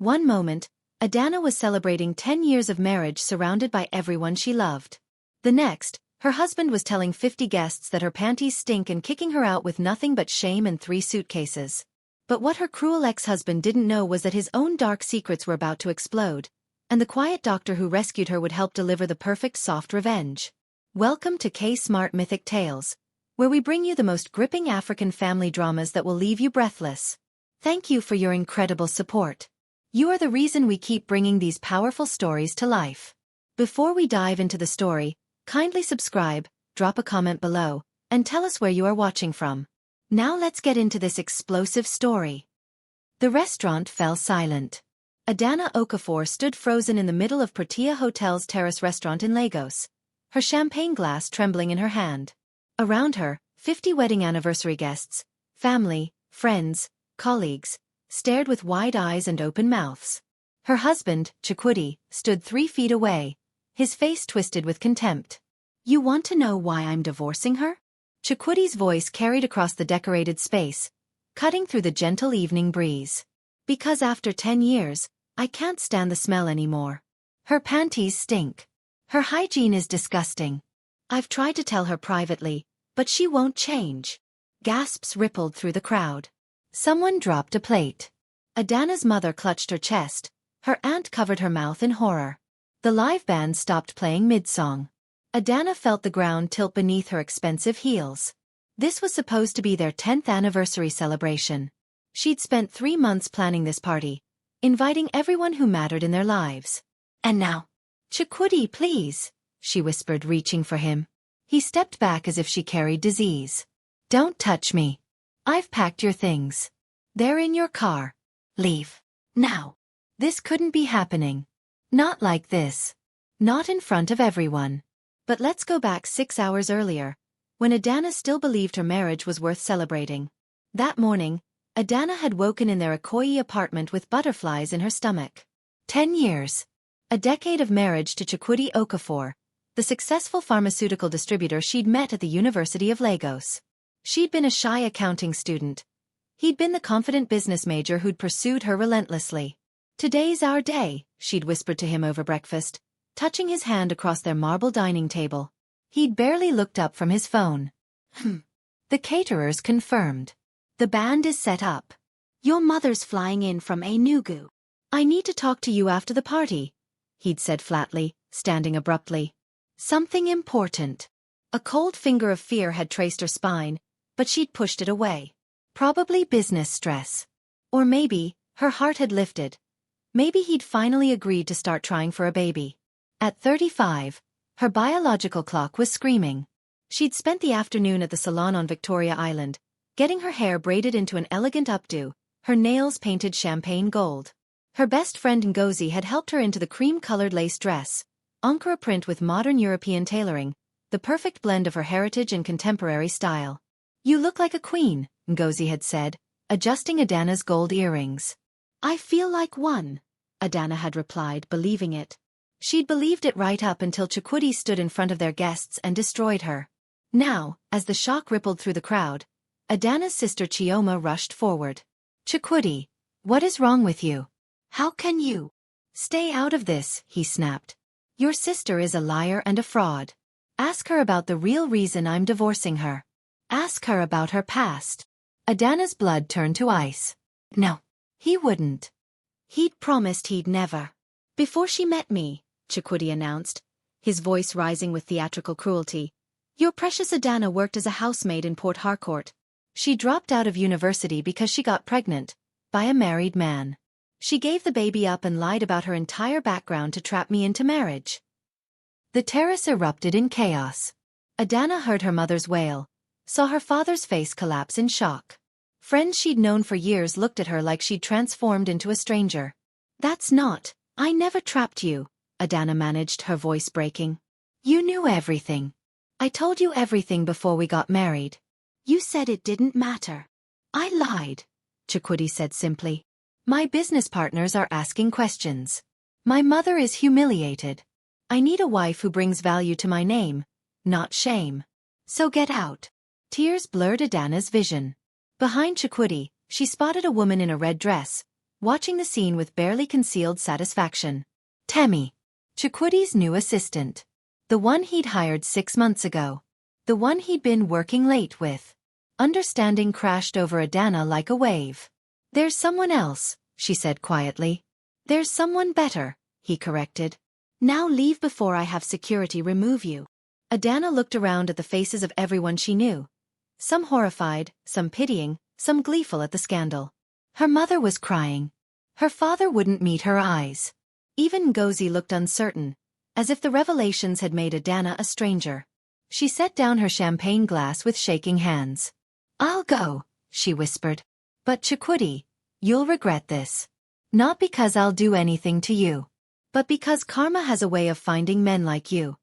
One moment, Adanna was celebrating 10 years of marriage surrounded by everyone she loved. The next, her husband was telling 50 guests that her panties stink and kicking her out with nothing but shame and 3 suitcases. But what her cruel ex-husband didn't know was that his own dark secrets were about to explode, and the quiet doctor who rescued her would help deliver the perfect soft revenge. Welcome to K-Smart Mythic Tales, where we bring you the most gripping African family dramas that will leave you breathless. Thank you for your incredible support. You are the reason we keep bringing these powerful stories to life. Before we dive into the story, kindly subscribe, drop a comment below, and tell us where you are watching from. Now let's get into this explosive story. The restaurant fell silent. Adanna Okafor stood frozen in the middle of Protea Hotel's terrace restaurant in Lagos, her champagne glass trembling in her hand. Around her, 50 wedding anniversary guests, family, friends, colleagues, stared with wide eyes and open mouths. Her husband, Chukwudi, stood 3 feet away, his face twisted with contempt. "You want to know why I'm divorcing her?" Chukwudi's voice carried across the decorated space, cutting through the gentle evening breeze. "Because after 10 years, I can't stand the smell anymore. Her panties stink. Her hygiene is disgusting. I've tried to tell her privately, but she won't change." Gasps rippled through the crowd. Someone dropped a plate. Adanna's mother clutched her chest, her aunt covered her mouth in horror. The live band stopped playing mid-song. Adanna felt the ground tilt beneath her expensive heels. This was supposed to be their 10th anniversary celebration. She'd spent 3 months planning this party, inviting everyone who mattered in their lives. And now, "Chukwudi, please," she whispered, reaching for him. He stepped back as if she carried disease. "Don't touch me. I've packed your things. They're in your car. Leave. Now." This couldn't be happening. Not like this. Not in front of everyone. But let's go back 6 hours earlier, when Adanna still believed her marriage was worth celebrating. That morning, Adanna had woken in their Ikoyi apartment with butterflies in her stomach. 10 years. A decade of marriage to Chukwudi Okafor, the successful pharmaceutical distributor she'd met at the University of Lagos. She'd been a shy accounting student. He'd been the confident business major who'd pursued her relentlessly. "Today's our day," she'd whispered to him over breakfast, touching his hand across their marble dining table. He'd barely looked up from his phone. The caterers confirmed. "The band is set up. Your mother's flying in from Enugu. I need to talk to you after the party," he'd said flatly, standing abruptly. "Something important." A cold finger of fear had traced her spine, but she'd pushed it away. Probably business stress. Or maybe, her heart had lifted. Maybe he'd finally agreed to start trying for a baby. At 35, her biological clock was screaming. She'd spent the afternoon at the salon on Victoria Island, getting her hair braided into an elegant updo, her nails painted champagne gold. Her best friend Ngozi had helped her into the cream-colored lace dress, Ankara print with modern European tailoring, the perfect blend of her heritage and contemporary style. "You look like a queen," Ngozi had said, adjusting Adanna's gold earrings. "I feel like one," Adanna had replied, believing it. She'd believed it right up until Chukwudi stood in front of their guests and destroyed her. Now, as the shock rippled through the crowd, Adanna's sister Chioma rushed forward. "Chukwudi, what is wrong with you? How can you?" "Stay out of this," he snapped. "Your sister is a liar and a fraud. Ask her about the real reason I'm divorcing her. Ask her about her past." Adanna's blood turned to ice. No, he wouldn't. He'd promised he'd never. "Before she met me," Chukwudi announced, his voice rising with theatrical cruelty, "your precious Adanna worked as a housemaid in Port Harcourt. She dropped out of university because she got pregnant, by a married man. She gave the baby up and lied about her entire background to trap me into marriage." The terrace erupted in chaos. Adanna heard her mother's wail, saw her father's face collapse in shock. Friends she'd known for years looked at her like she'd transformed into a stranger. "That's not, I never trapped you," Adanna managed, her voice breaking. "You knew everything. I told you everything before we got married. You said it didn't matter." "I lied," Chukwudi said simply. "My business partners are asking questions. My mother is humiliated. I need a wife who brings value to my name, not shame. So get out." Tears blurred Adanna's vision. Behind Chukwudi, she spotted a woman in a red dress, watching the scene with barely concealed satisfaction. Temi. Chukwudi's new assistant. The one he'd hired 6 months ago. The one he'd been working late with. Understanding crashed over Adanna like a wave. There's someone else, she said quietly. There's someone better, he corrected. Now leave before I have security remove you. Adanna looked around at the faces of everyone she knew. Some horrified, some pitying, some gleeful at the scandal. Her mother was crying. Her father wouldn't meet her eyes. Even Ngozi looked uncertain, as if the revelations had made Adanna a stranger. She set down her champagne glass with shaking hands. I'll go, she whispered. But Chukwudi, you'll regret this. Not because I'll do anything to you, but because karma has a way of finding men like you.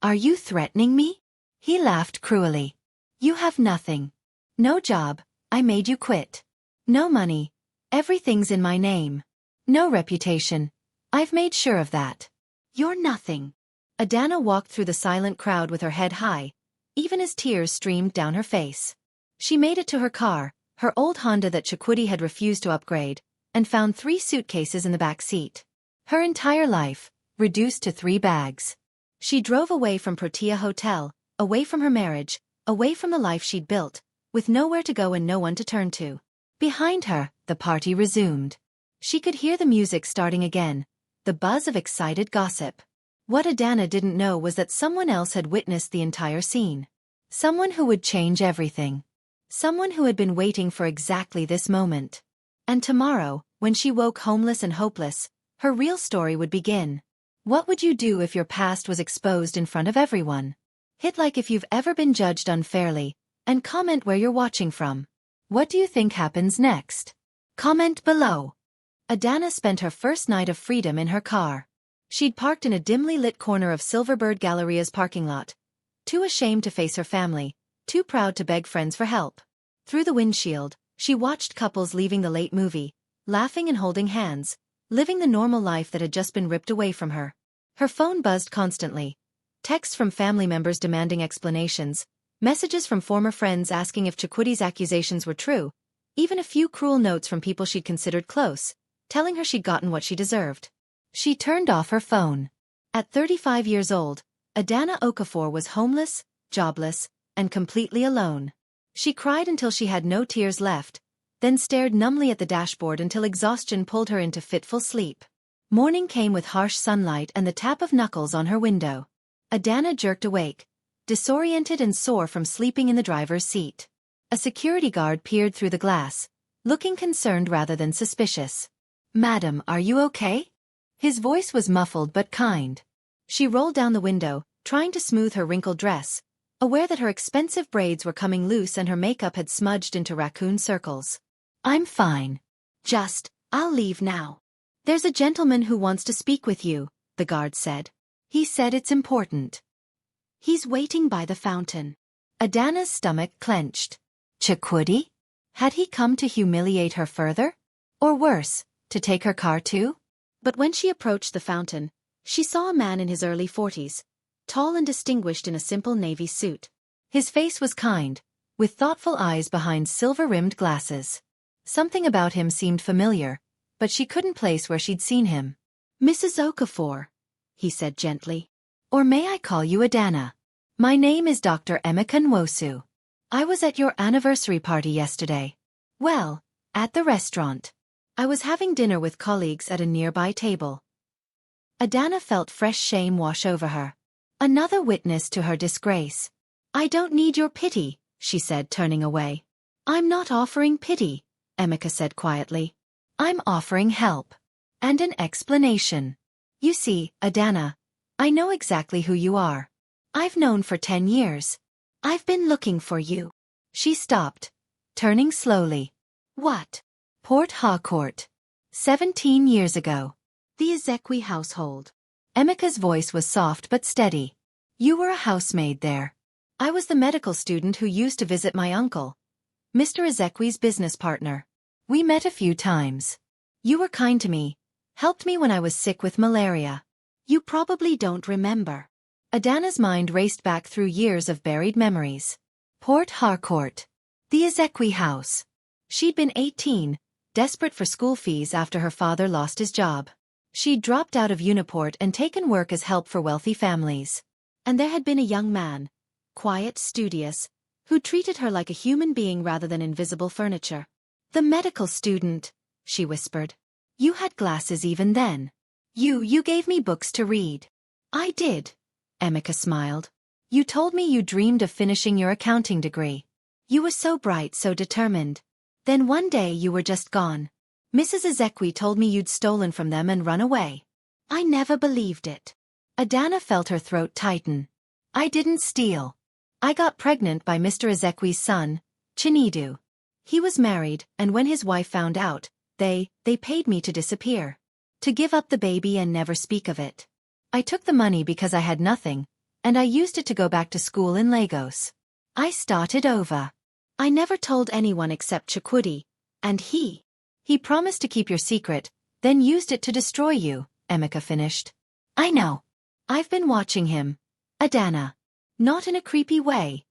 Are you threatening me? He laughed cruelly. You have nothing. No job, I made you quit. No money, everything's in my name. No reputation, I've made sure of that. You're nothing. Adanna walked through the silent crowd with her head high, even as tears streamed down her face. She made it to her car, her old Honda that Chukwudi had refused to upgrade, and found 3 suitcases in the back seat. Her entire life, reduced to 3 bags. She drove away from Protea Hotel, away from her marriage, away from the life she'd built, with nowhere to go and no one to turn to. Behind her, the party resumed. She could hear the music starting again, the buzz of excited gossip. What Adanna didn't know was that someone else had witnessed the entire scene. Someone who would change everything. Someone who had been waiting for exactly this moment. And tomorrow, when she woke homeless and hopeless, her real story would begin. What would you do if your past was exposed in front of everyone? Hit like if you've ever been judged unfairly, and comment where you're watching from. What do you think happens next? Comment below. Adanna spent her first night of freedom in her car. She'd parked in a dimly lit corner of Silverbird Galleria's parking lot. Too ashamed to face her family, too proud to beg friends for help. Through the windshield, she watched couples leaving the late movie, laughing and holding hands, living the normal life that had just been ripped away from her. Her phone buzzed constantly. Texts from family members demanding explanations, messages from former friends asking if Chukwudi's accusations were true, even a few cruel notes from people she'd considered close, telling her she'd gotten what she deserved. She turned off her phone. At 35 years old, Adanna Okafor was homeless, jobless, and completely alone. She cried until she had no tears left, then stared numbly at the dashboard until exhaustion pulled her into fitful sleep. Morning came with harsh sunlight and the tap of knuckles on her window. Adanna jerked awake, disoriented and sore from sleeping in the driver's seat. A security guard peered through the glass, looking concerned rather than suspicious. "Madam, are you okay?" His voice was muffled but kind. She rolled down the window, trying to smooth her wrinkled dress, aware that her expensive braids were coming loose and her makeup had smudged into raccoon circles. "I'm fine. I'll leave now." "There's a gentleman who wants to speak with you," the guard said. "He said it's important. He's waiting by the fountain." Adanna's stomach clenched. Chukwudi? Had he come to humiliate her further? Or worse, to take her car too? But when she approached the fountain, she saw a man in his early 40s, tall and distinguished in a simple navy suit. His face was kind, with thoughtful eyes behind silver-rimmed glasses. Something about him seemed familiar, but she couldn't place where she'd seen him. "Mrs. Okafor," he said gently. "Or may I call you Adanna? My name is Dr. Emeka Nwosu. I was at your anniversary party yesterday. Well, at the restaurant. I was having dinner with colleagues at a nearby table." Adanna felt fresh shame wash over her. Another witness to her disgrace. "I don't need your pity," she said, turning away. "I'm not offering pity," Emeka said quietly. "I'm offering help. And an explanation. You see, Adanna, I know exactly who you are. I've known for 10 years. I've been looking for you." She stopped, turning slowly. "What?" "Port Harcourt. 17 years ago. The Ezekwi household." Emeka's voice was soft but steady. "You were a housemaid there. I was the medical student who used to visit my uncle, Mr. Ezekwi's business partner. We met a few times. You were kind to me, helped me when I was sick with malaria. You probably don't remember." Adanna's mind raced back through years of buried memories. Port Harcourt. The Ezekwi house. She'd been 18, desperate for school fees after her father lost his job. She'd dropped out of Uniport and taken work as help for wealthy families. And there had been a young man, quiet, studious, who treated her like a human being rather than invisible furniture. "The medical student," she whispered. "You had glasses even then. You gave me books to read." "I did," Emeka smiled. "You told me you dreamed of finishing your accounting degree. You were so bright, so determined. Then one day you were just gone. Mrs. Ezekwe told me you'd stolen from them and run away. I never believed it." Adanna felt her throat tighten. "I didn't steal. I got pregnant by Mr. Ezekwe's son, Chinedu. He was married, and when his wife found out, they paid me to disappear. To give up the baby and never speak of it. I took the money because I had nothing, and I used it to go back to school in Lagos. I started over. I never told anyone except Chukwudi, and he promised to keep your secret, then used it to destroy you," Emeka finished. "I know. I've been watching him. Adanna. Not in a creepy way,"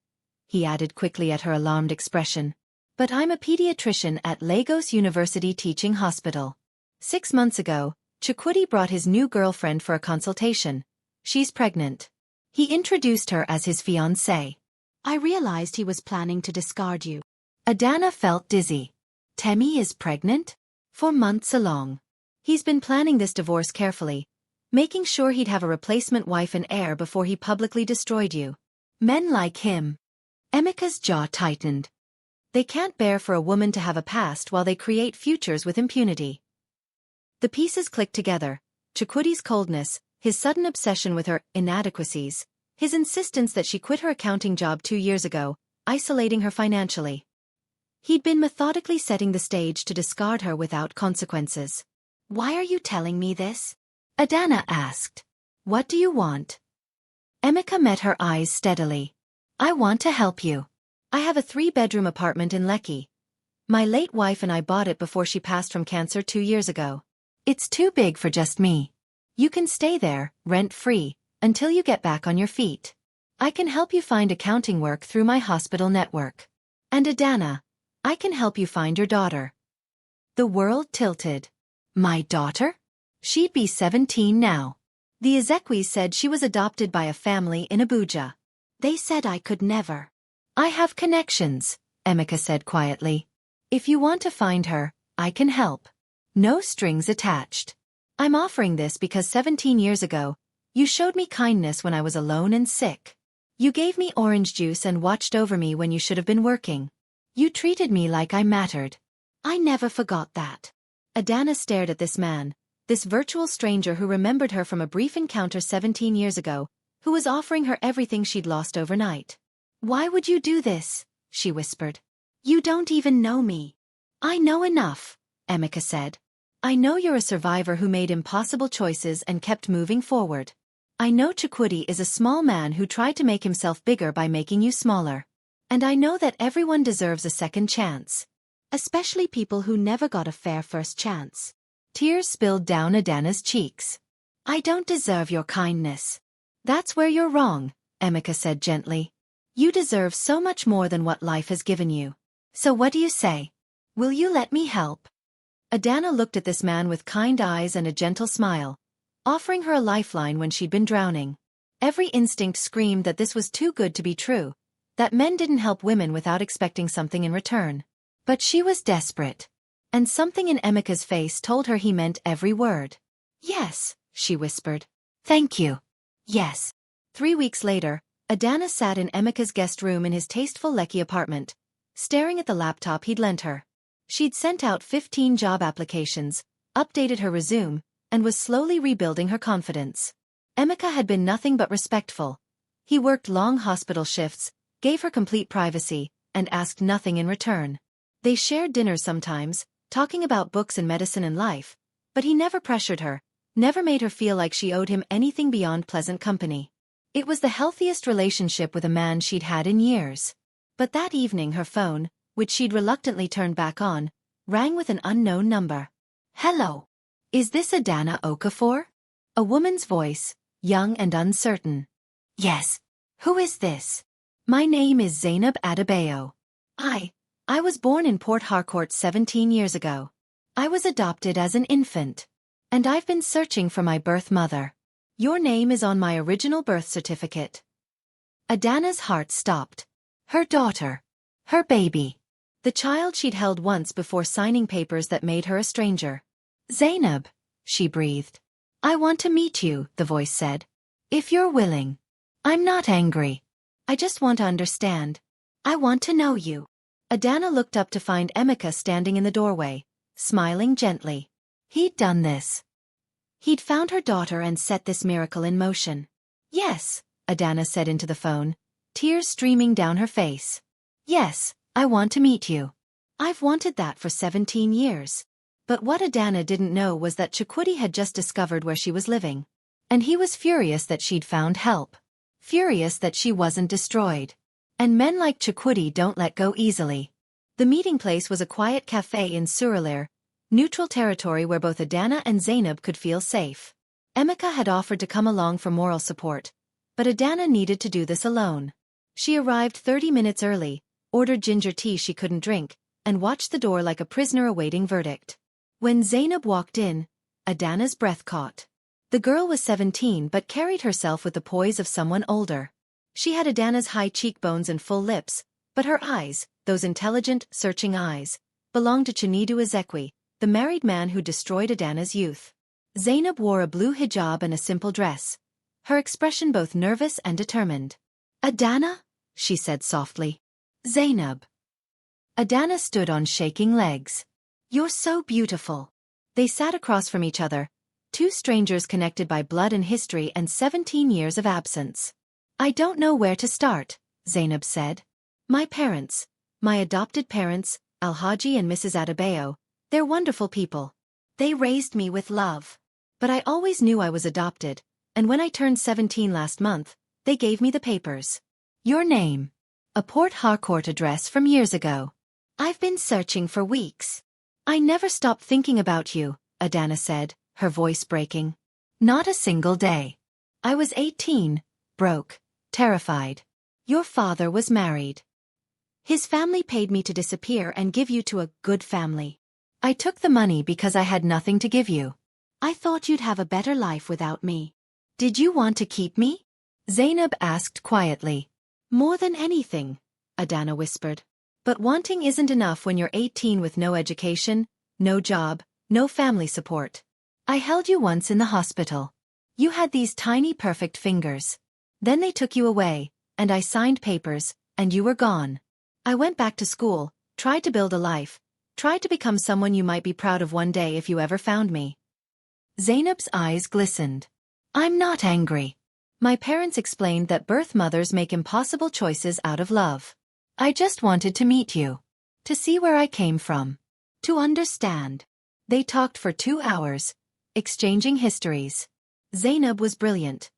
he added quickly at her alarmed expression. "But I'm a pediatrician at Lagos University Teaching Hospital. 6 months ago, Chukwudi brought his new girlfriend for a consultation. She's pregnant. He introduced her as his fiancée. I realized he was planning to discard you." Adanna felt dizzy. "Temi is pregnant?" "For months along. He's been planning this divorce carefully, making sure he'd have a replacement wife and heir before he publicly destroyed you. Men like him." Emeka's jaw tightened. They can't bear for a woman to have a past while they create futures with impunity. The pieces clicked together: Chukwudi's coldness, his sudden obsession with her inadequacies, his insistence that she quit her accounting job 2 years ago, isolating her financially. He'd been methodically setting the stage to discard her without consequences. "Why are you telling me this?" Adanna asked. "What do you want?" Emeka met her eyes steadily. "I want to help you. I have a 3-bedroom apartment in Lekki. My late wife and I bought it before she passed from cancer 2 years ago. It's too big for just me. You can stay there, rent-free, until you get back on your feet. I can help you find accounting work through my hospital network. And Adanna, I can help you find your daughter." The world tilted. "My daughter?" She'd be 17 now. The Ezekwis said she was adopted by a family in Abuja. They said I could never. "I have connections," Emeka said quietly. "If you want to find her, I can help. No strings attached. I'm offering this because 17 years ago, you showed me kindness when I was alone and sick. You gave me orange juice and watched over me when you should have been working. You treated me like I mattered. I never forgot that." Adanna stared at this man, this virtual stranger who remembered her from a brief encounter 17 years ago, who was offering her everything she'd lost overnight. "Why would you do this?" she whispered. "You don't even know me." "I know enough," Emeka said. "I know you're a survivor who made impossible choices and kept moving forward. I know Chukwudi is a small man who tried to make himself bigger by making you smaller. And I know that everyone deserves a second chance. Especially people who never got a fair first chance." Tears spilled down Adanna's cheeks. "I don't deserve your kindness." "That's where you're wrong," Emeka said gently. "You deserve so much more than what life has given you. So what do you say? Will you let me help?" Adanna looked at this man with kind eyes and a gentle smile, offering her a lifeline when she'd been drowning. Every instinct screamed that this was too good to be true, that men didn't help women without expecting something in return. But she was desperate. And something in Emeka's face told her he meant every word. "Yes," she whispered. "Thank you." "Yes." 3 weeks later, Adanna sat in Emeka's guest room in his tasteful Lekki apartment, staring at the laptop he'd lent her. She'd sent out 15 job applications, updated her resume, and was slowly rebuilding her confidence. Emeka had been nothing but respectful. He worked long hospital shifts, gave her complete privacy, and asked nothing in return. They shared dinners sometimes, talking about books and medicine and life, but he never pressured her, never made her feel like she owed him anything beyond pleasant company. It was the healthiest relationship with a man she'd had in years. But that evening her phone, which she'd reluctantly turned back on, rang with an unknown number. "Hello. Is this Adanna Okafor?" A woman's voice, young and uncertain. "Yes. Who is this?" "My name is Zainab Adebayo. I was born in Port Harcourt 17 years ago. I was adopted as an infant. And I've been searching for my birth mother. Your name is on my original birth certificate. Adanna's heart stopped. Her daughter. Her baby. The child she'd held once before signing papers that made her a stranger. Zainab, she breathed. I want to meet you, the voice said. If you're willing. I'm not angry. I just want to understand. I want to know you. Adanna looked up to find Emeka standing in the doorway, smiling gently. He'd done this. He'd found her daughter and set this miracle in motion. Yes, Adanna said into the phone, tears streaming down her face. Yes, I want to meet you. I've wanted that for 17 years. But what Adanna didn't know was that Chukwudi had just discovered where she was living. And he was furious that she'd found help. Furious that she wasn't destroyed. And men like Chukwudi don't let go easily. The meeting place was a quiet cafe in Surulere, neutral territory where both Adanna and Zainab could feel safe. Emeka had offered to come along for moral support, but Adanna needed to do this alone. She arrived 30 minutes early, ordered ginger tea she couldn't drink, and watched the door like a prisoner awaiting verdict. When Zainab walked in, Adanna's breath caught. The girl was 17 but carried herself with the poise of someone older. She had Adanna's high cheekbones and full lips, but her eyes, those intelligent, searching eyes, belonged to Chinedu Ezekwe, the married man who destroyed Adanna's youth. Zainab wore a blue hijab and a simple dress, her expression both nervous and determined. Adanna? She said softly. Zainab. Adanna stood on shaking legs. You're so beautiful. They sat across from each other, two strangers connected by blood and history and 17 years of absence. I don't know where to start, Zainab said. My parents, my adopted parents, Alhaji and Mrs. Adebayo, they're wonderful people. They raised me with love. But I always knew I was adopted, and when I turned 17 last month, they gave me the papers. Your name. A Port Harcourt address from years ago. I've been searching for weeks. I never stopped thinking about you, Adanna said, her voice breaking. Not a single day. I was 18, broke, terrified. Your father was married. His family paid me to disappear and give you to a good family. I took the money because I had nothing to give you. I thought you'd have a better life without me. Did you want to keep me? Zainab asked quietly. More than anything, Adanna whispered. But wanting isn't enough when you're 18 with no education, no job, no family support. I held you once in the hospital. You had these tiny perfect fingers. Then they took you away, and I signed papers, and you were gone. I went back to school, tried to build a life, tried to become someone you might be proud of one day if you ever found me. Zainab's eyes glistened. I'm not angry. My parents explained that birth mothers make impossible choices out of love. I just wanted to meet you. To see where I came from. To understand. They talked for 2 hours, exchanging histories. Zainab was brilliant.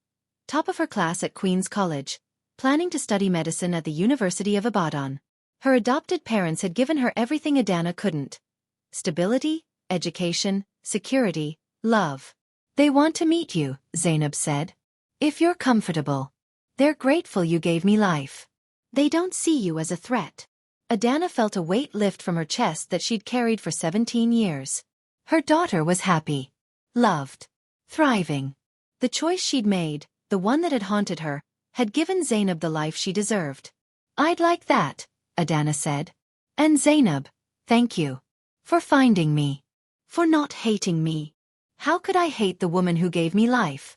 Top of her class at Queen's College, planning to study medicine at the University of Ibadan. Her adopted parents had given her everything Adanna couldn't. Stability, education, security, love. They want to meet you, Zainab said. If you're comfortable. They're grateful you gave me life. They don't see you as a threat. Adanna felt a weight lift from her chest that she'd carried for 17 years. Her daughter was happy. Loved. Thriving. The choice she'd made, the one that had haunted her, had given Zainab the life she deserved. I'd like that, Adanna said. And Zainab, thank you. For finding me. For not hating me. How could I hate the woman who gave me life?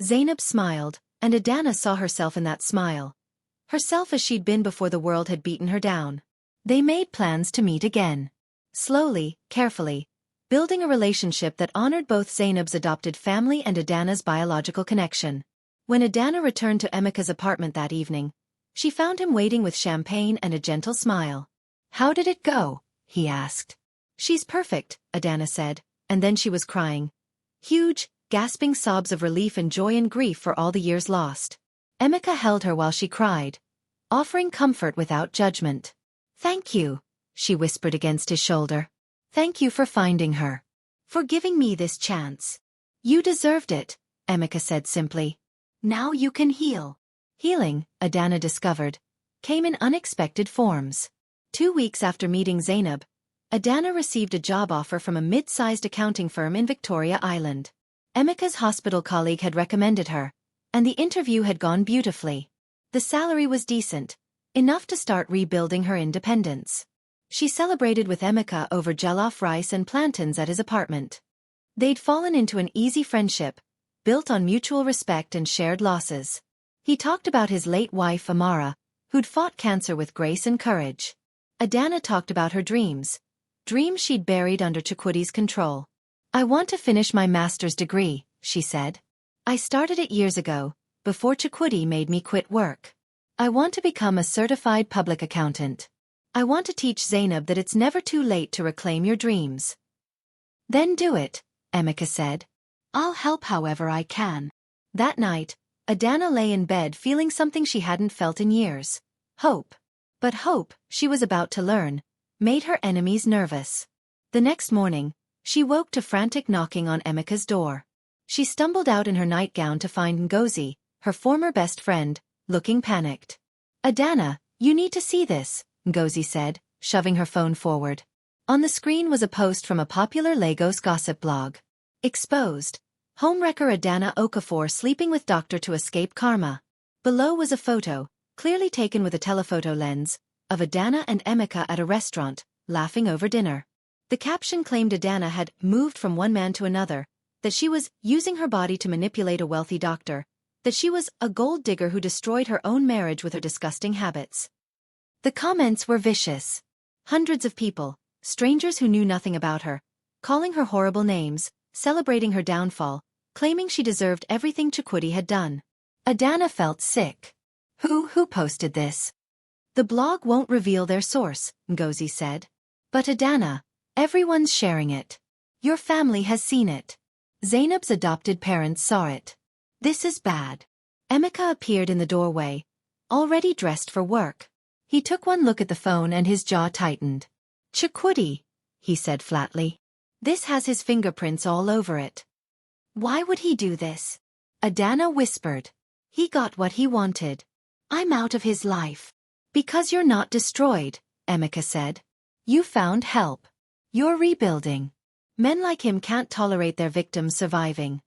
Zainab smiled, and Adanna saw herself in that smile. Herself as she'd been before the world had beaten her down. They made plans to meet again. Slowly, carefully, building a relationship that honored both Zainab's adopted family and Adanna's biological connection. When Adanna returned to Emeka's apartment that evening, she found him waiting with champagne and a gentle smile. How did it go? He asked. She's perfect, Adanna said, and then she was crying. Huge, gasping sobs of relief and joy and grief for all the years lost. Emeka held her while she cried, offering comfort without judgment. Thank you, she whispered against his shoulder. Thank you for finding her. For giving me this chance. You deserved it, Emeka said simply. Now you can heal. Healing, Adanna discovered, came in unexpected forms. 2 weeks after meeting Zainab, Adanna received a job offer from a mid-sized accounting firm in Victoria Island. Emeka's hospital colleague had recommended her, and the interview had gone beautifully. The salary was decent, enough to start rebuilding her independence. She celebrated with Emeka over jollof rice and plantains at his apartment. They'd fallen into an easy friendship, built on mutual respect and shared losses. He talked about his late wife Amara, who'd fought cancer with grace and courage. Adanna talked about her dreams she'd buried under Chukwudi's control. "I want to finish my master's degree," she said. "I started it years ago, before Chukwudi made me quit work. I want to become a certified public accountant. I want to teach Zainab that it's never too late to reclaim your dreams." "Then do it," Emeka said. "I'll help however I can." That night, Adanna lay in bed feeling something she hadn't felt in years. Hope. But hope, she was about to learn, made her enemies nervous. The next morning, she woke to frantic knocking on Emeka's door. She stumbled out in her nightgown to find Ngozi, her former best friend, looking panicked. "Adanna, you need to see this," Ngozi said, shoving her phone forward. On the screen was a post from a popular Lagos gossip blog. Exposed. Homewrecker Adanna Okafor sleeping with doctor to escape karma. Below was a photo, clearly taken with a telephoto lens, of Adanna and Emeka at a restaurant, laughing over dinner. The caption claimed Adanna had moved from one man to another, that she was using her body to manipulate a wealthy doctor, that she was a gold digger who destroyed her own marriage with her disgusting habits. The comments were vicious. Hundreds of people, strangers who knew nothing about her, calling her horrible names, celebrating her downfall, claiming she deserved everything Chukwudi had done. Adanna felt sick. Who posted this? "The blog won't reveal their source," Ngozi said. "But Adanna, everyone's sharing it. Your family has seen it. Zainab's adopted parents saw it. This is bad." Emeka appeared in the doorway, already dressed for work. He took one look at the phone and his jaw tightened. "Chukwudi," he said flatly. "This has his fingerprints all over it." "Why would he do this?" Adanna whispered. "He got what he wanted. I'm out of his life." "Because you're not destroyed," Emeka said. "You found help. You're rebuilding. Men like him can't tolerate their victims surviving."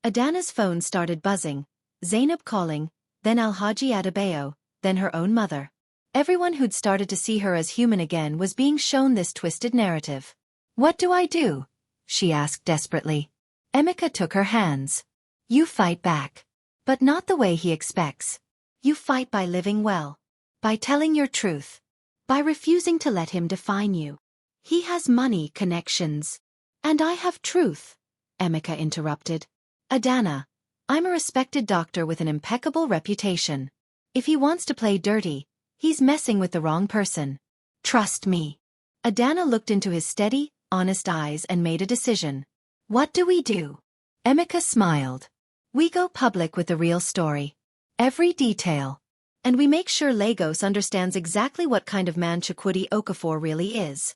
Adanna's phone started buzzing, Zainab calling, then Alhaji Adebayo, then her own mother. Everyone who'd started to see her as human again was being shown this twisted narrative. "What do I do?" she asked desperately. Emeka took her hands. "You fight back. But not the way he expects. You fight by living well. By telling your truth. By refusing to let him define you. He has money, connections. And I have truth," Emeka interrupted. "Adanna, I'm a respected doctor with an impeccable reputation. If he wants to play dirty, he's messing with the wrong person. Trust me." Adanna looked into his steady, honest eyes and made a decision. "What do we do?" Emeka smiled. "We go public with the real story. Every detail. And we make sure Lagos understands exactly what kind of man Chukwudi Okafor really is."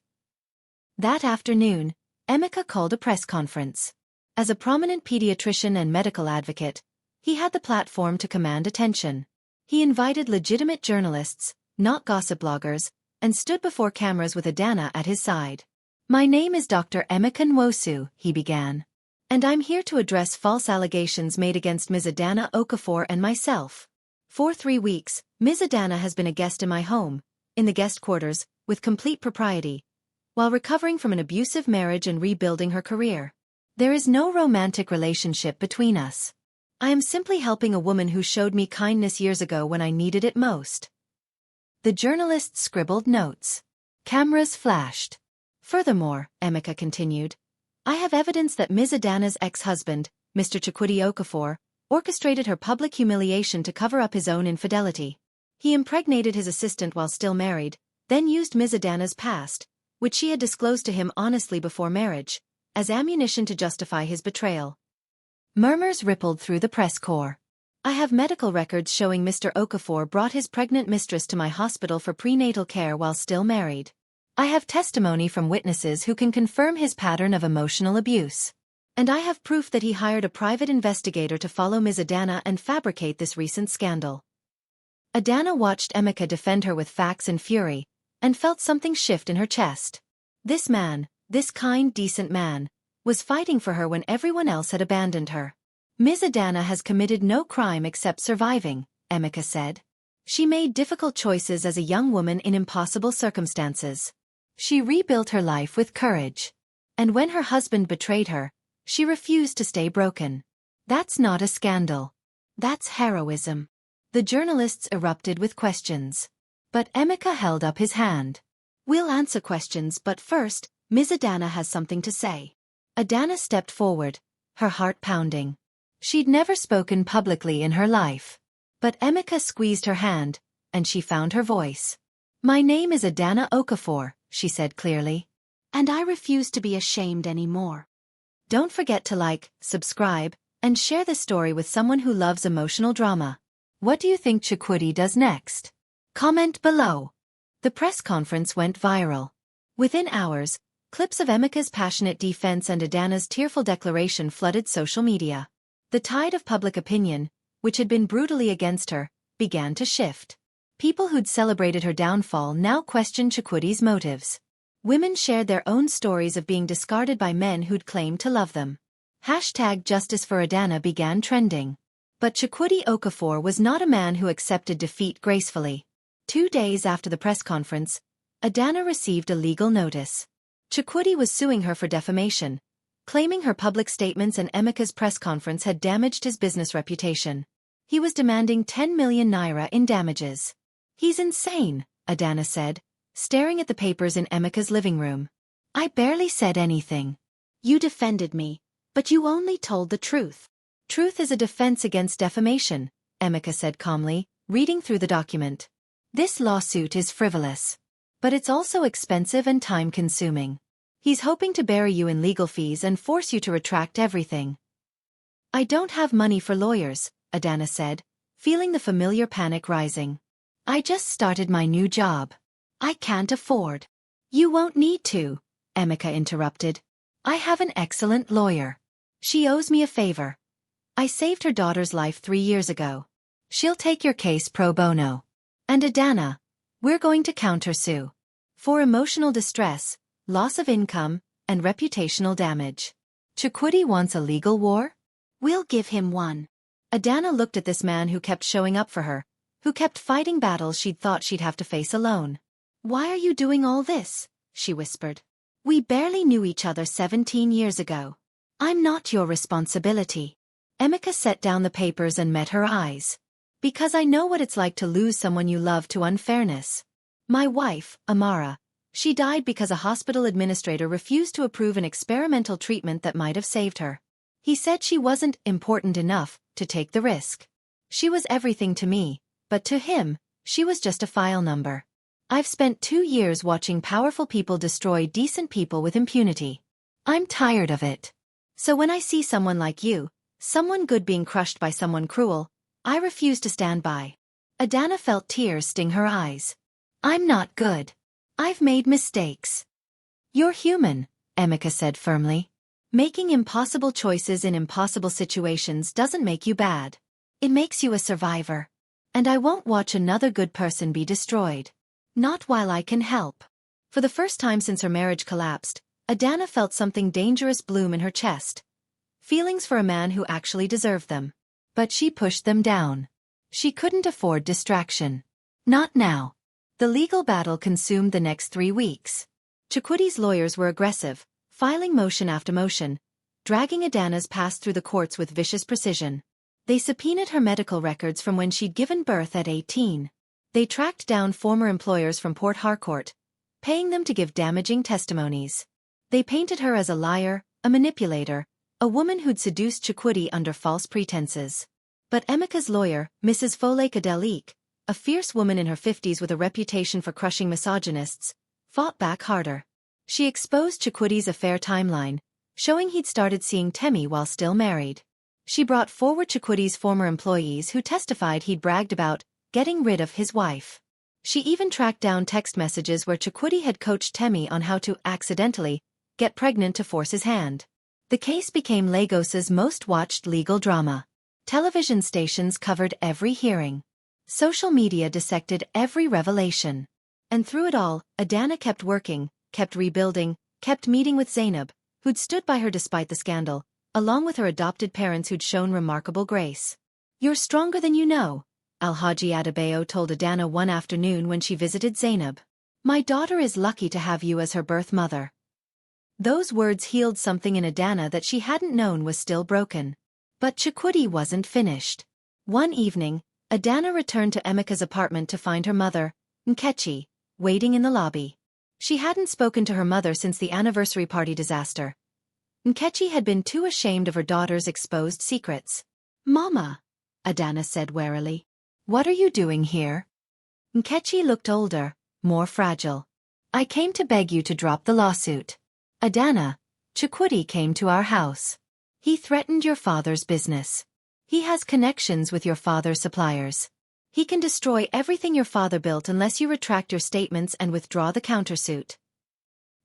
That afternoon, Emeka called a press conference. As a prominent pediatrician and medical advocate, he had the platform to command attention. He invited legitimate journalists, not gossip bloggers, and stood before cameras with Adanna at his side. "My name is Dr. Emeka Nwosu," he began. "And I'm here to address false allegations made against Ms. Adanna Okafor and myself. For 3 weeks, Ms. Adanna has been a guest in my home, in the guest quarters, with complete propriety, while recovering from an abusive marriage and rebuilding her career. There is no romantic relationship between us. I am simply helping a woman who showed me kindness years ago when I needed it most." The journalist scribbled notes. Cameras flashed. "Furthermore," Emeka continued, "I have evidence that Ms. Adanna's ex-husband, Mr. Chukwudi Okafor, orchestrated her public humiliation to cover up his own infidelity. He impregnated his assistant while still married, then used Ms. Adanna's past, which she had disclosed to him honestly before marriage, as ammunition to justify his betrayal." Murmurs rippled through the press corps. "I have medical records showing Mr. Okafor brought his pregnant mistress to my hospital for prenatal care while still married. I have testimony from witnesses who can confirm his pattern of emotional abuse. And I have proof that he hired a private investigator to follow Ms. Adanna and fabricate this recent scandal." Adanna watched Emeka defend her with facts and fury, and felt something shift in her chest. This man, this kind, decent man, was fighting for her when everyone else had abandoned her. Ms. Adanna has committed no crime except surviving, Emeka said. She made difficult choices as a young woman in impossible circumstances. She rebuilt her life with courage. And when her husband betrayed her, she refused to stay broken. That's not a scandal. That's heroism. The journalists erupted with questions. But Emeka held up his hand. We'll answer questions, but first, Ms. Adanna has something to say. Adanna stepped forward, her heart pounding. She'd never spoken publicly in her life. But Emeka squeezed her hand, and she found her voice. My name is Adanna Okafor, she said clearly. And I refuse to be ashamed anymore. Don't forget to like, subscribe, and share this story with someone who loves emotional drama. What do you think Chukwudi does next? Comment below. The press conference went viral. Within hours, clips of Emeka's passionate defense and Adanna's tearful declaration flooded social media. The tide of public opinion, which had been brutally against her, began to shift. People who'd celebrated her downfall now questioned Chukwudi's motives. Women shared their own stories of being discarded by men who'd claimed to love them. #Justice for Adanna began trending. But Chukwudi Okafor was not a man who accepted defeat gracefully. 2 days after the press conference, Adanna received a legal notice. Chukwudi was suing her for defamation, claiming her public statements and Emeka's press conference had damaged his business reputation. He was demanding 10 million naira in damages. He's insane, Adanna said, staring at the papers in Emeka's living room. I barely said anything. You defended me, but you only told the truth. Truth is a defense against defamation, Emeka said calmly, reading through the document. This lawsuit is frivolous. But it's also expensive and time-consuming. He's hoping to bury you in legal fees and force you to retract everything. I don't have money for lawyers, Adanna said, feeling the familiar panic rising. I just started my new job. I can't afford. You won't need to, Emeka interrupted. I have an excellent lawyer. She owes me a favor. I saved her daughter's life 3 years ago. She'll take your case pro bono. And Adanna, we're going to countersue. For emotional distress, loss of income, and reputational damage. Chukwudi wants a legal war? We'll give him one. Adanna looked at this man who kept showing up for her, who kept fighting battles she'd thought she'd have to face alone. Why are you doing all this? She whispered. We barely knew each other 17 years ago. I'm not your responsibility. Emeka set down the papers and met her eyes. Because I know what it's like to lose someone you love to unfairness. My wife, Amara, she died because a hospital administrator refused to approve an experimental treatment that might have saved her. He said she wasn't important enough to take the risk. She was everything to me, but to him, she was just a file number. I've spent 2 years watching powerful people destroy decent people with impunity. I'm tired of it. So when I see someone like you, someone good being crushed by someone cruel, I refuse to stand by. Adanna felt tears sting her eyes. I'm not good. I've made mistakes. You're human, Emeka said firmly. Making impossible choices in impossible situations doesn't make you bad. It makes you a survivor. And I won't watch another good person be destroyed. Not while I can help. For the first time since her marriage collapsed, Adanna felt something dangerous bloom in her chest. Feelings for a man who actually deserved them. But she pushed them down. She couldn't afford distraction. Not now. The legal battle consumed the next 3 weeks. Chukwudi's lawyers were aggressive, filing motion after motion, dragging Adanna's past through the courts with vicious precision. They subpoenaed her medical records from when she'd given birth at 18. They tracked down former employers from Port Harcourt, paying them to give damaging testimonies. They painted her as a liar, a manipulator, a woman who'd seduced Chukwudi under false pretenses. But Emeka's lawyer, Mrs. Folake Adelik, a fierce woman in her 50s with a reputation for crushing misogynists, fought back harder. She exposed Chukwudi's affair timeline, showing he'd started seeing Temi while still married. She brought forward Chukwudi's former employees who testified he'd bragged about getting rid of his wife. She even tracked down text messages where Chukwudi had coached Temi on how to accidentally get pregnant to force his hand. The case became Lagos's most-watched legal drama. Television stations covered every hearing. Social media dissected every revelation. And through it all, Adanna kept working, kept rebuilding, kept meeting with Zainab, who'd stood by her despite the scandal, along with her adopted parents who'd shown remarkable grace. "You're stronger than you know," Alhaji Adebayo told Adanna one afternoon when she visited Zainab. "My daughter is lucky to have you as her birth mother." Those words healed something in Adanna that she hadn't known was still broken. But Chukwudi wasn't finished. One evening, Adanna returned to Emeka's apartment to find her mother, Nkechi, waiting in the lobby. She hadn't spoken to her mother since the anniversary party disaster. Nkechi had been too ashamed of her daughter's exposed secrets. "Mama," Adanna said warily, "what are you doing here?" Nkechi looked older, more fragile. "I came to beg you to drop the lawsuit. Adanna, Chukwudi came to our house. He threatened your father's business. He has connections with your father's suppliers. He can destroy everything your father built unless you retract your statements and withdraw the countersuit."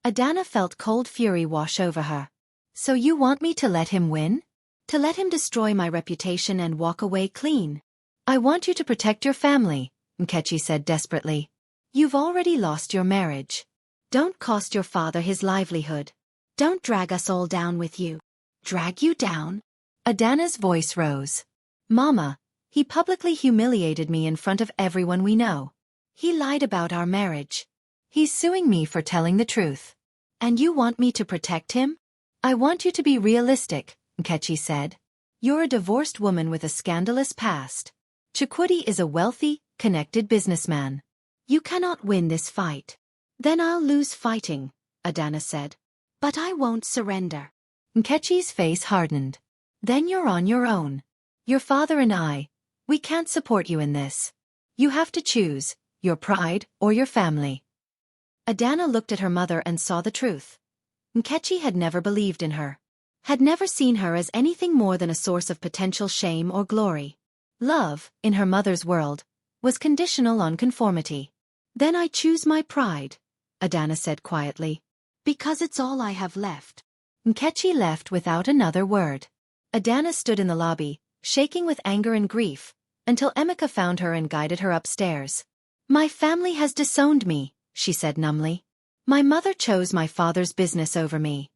Adanna felt cold fury wash over her. "So you want me to let him win? To let him destroy my reputation and walk away clean?" "I want you to protect your family," Nkechi said desperately. "You've already lost your marriage. Don't cost your father his livelihood. Don't drag us all down with you." "Drag you down?" Adanna's voice rose. "Mama, he publicly humiliated me in front of everyone we know. He lied about our marriage. He's suing me for telling the truth. And you want me to protect him?" "I want you to be realistic," Nkechi said. "You're a divorced woman with a scandalous past. Chukwudi is a wealthy, connected businessman. You cannot win this fight." "Then I'll lose fighting," Adanna said. "But I won't surrender." Nkechi's face hardened. "Then you're on your own. Your father and we can't support you in this. You have to choose, your pride or your family." Adanna looked at her mother and saw the truth. Nkechi had never believed in her. Had never seen her as anything more than a source of potential shame or glory. Love, in her mother's world, was conditional on conformity. "Then I choose my pride," Adanna said quietly. "Because it's all I have left." Nkechi left without another word. Adanna stood in the lobby, shaking with anger and grief, until Emeka found her and guided her upstairs. "My family has disowned me," she said numbly. "My mother chose my father's business over me."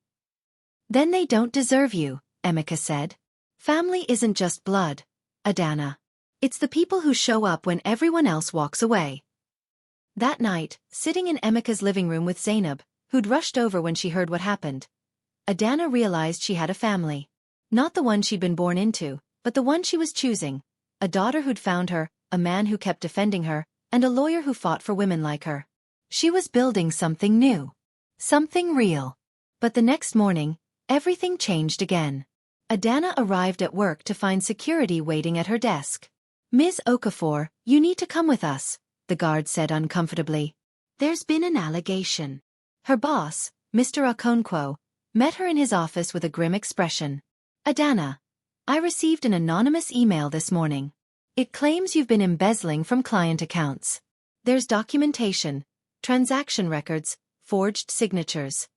"Then they don't deserve you," Emeka said. "Family isn't just blood, Adanna. It's the people who show up when everyone else walks away." That night, sitting in Emeka's living room with Zainab, who'd rushed over when she heard what happened, Adanna realized she had a family. Not the one she'd been born into, but the one she was choosing. A daughter who'd found her, a man who kept defending her, and a lawyer who fought for women like her. She was building something new. Something real. But the next morning, everything changed again. Adanna arrived at work to find security waiting at her desk. "Ms. Okafor, you need to come with us," the guard said uncomfortably. "There's been an allegation." Her boss, Mr. Okonkwo, met her in his office with a grim expression. "Adanna, I received an anonymous email this morning. It claims you've been embezzling from client accounts. There's documentation, transaction records, forged signatures."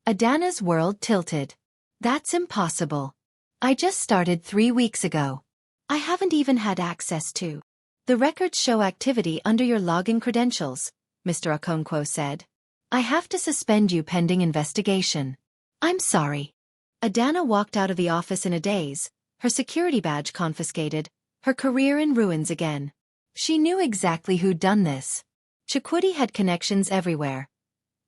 Adanna's world tilted. "That's impossible. I just started 3 weeks ago. I haven't even had access to." "The records show activity under your login credentials," Mr. Okonkwo said. "I have to suspend you pending investigation." "I'm sorry." Adanna walked out of the office in a daze, her security badge confiscated, her career in ruins again. She knew exactly who'd done this. Chukwudi had connections everywhere,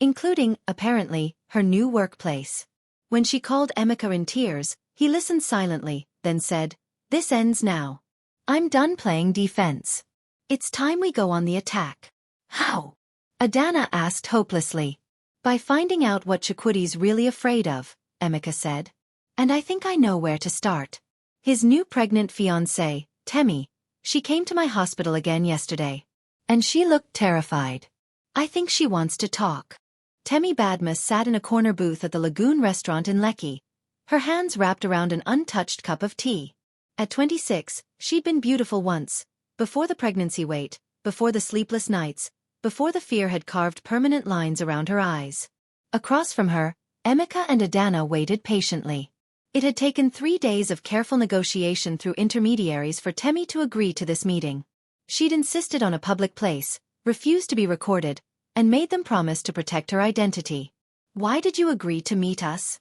including, apparently, her new workplace. When she called Emeka in tears, he listened silently, then said, "This ends now. I'm done playing defense. It's time we go on the attack." "How?" Adanna asked hopelessly. "By finding out what Chukwudi's really afraid of," Emeka said. "And I think I know where to start. His new pregnant fiancée, Temi. She came to my hospital again yesterday. And she looked terrified. I think she wants to talk." Temi Badmus sat in a corner booth at the Lagoon restaurant in Lekki, her hands wrapped around an untouched cup of tea. At 26, she'd been beautiful once, before the pregnancy weight, before the sleepless nights, before the fear had carved permanent lines around her eyes. Across from her, Emeka and Adanna waited patiently. It had taken 3 days of careful negotiation through intermediaries for Temi to agree to this meeting. She'd insisted on a public place, refused to be recorded, and made them promise to protect her identity. Why did you agree to meet us?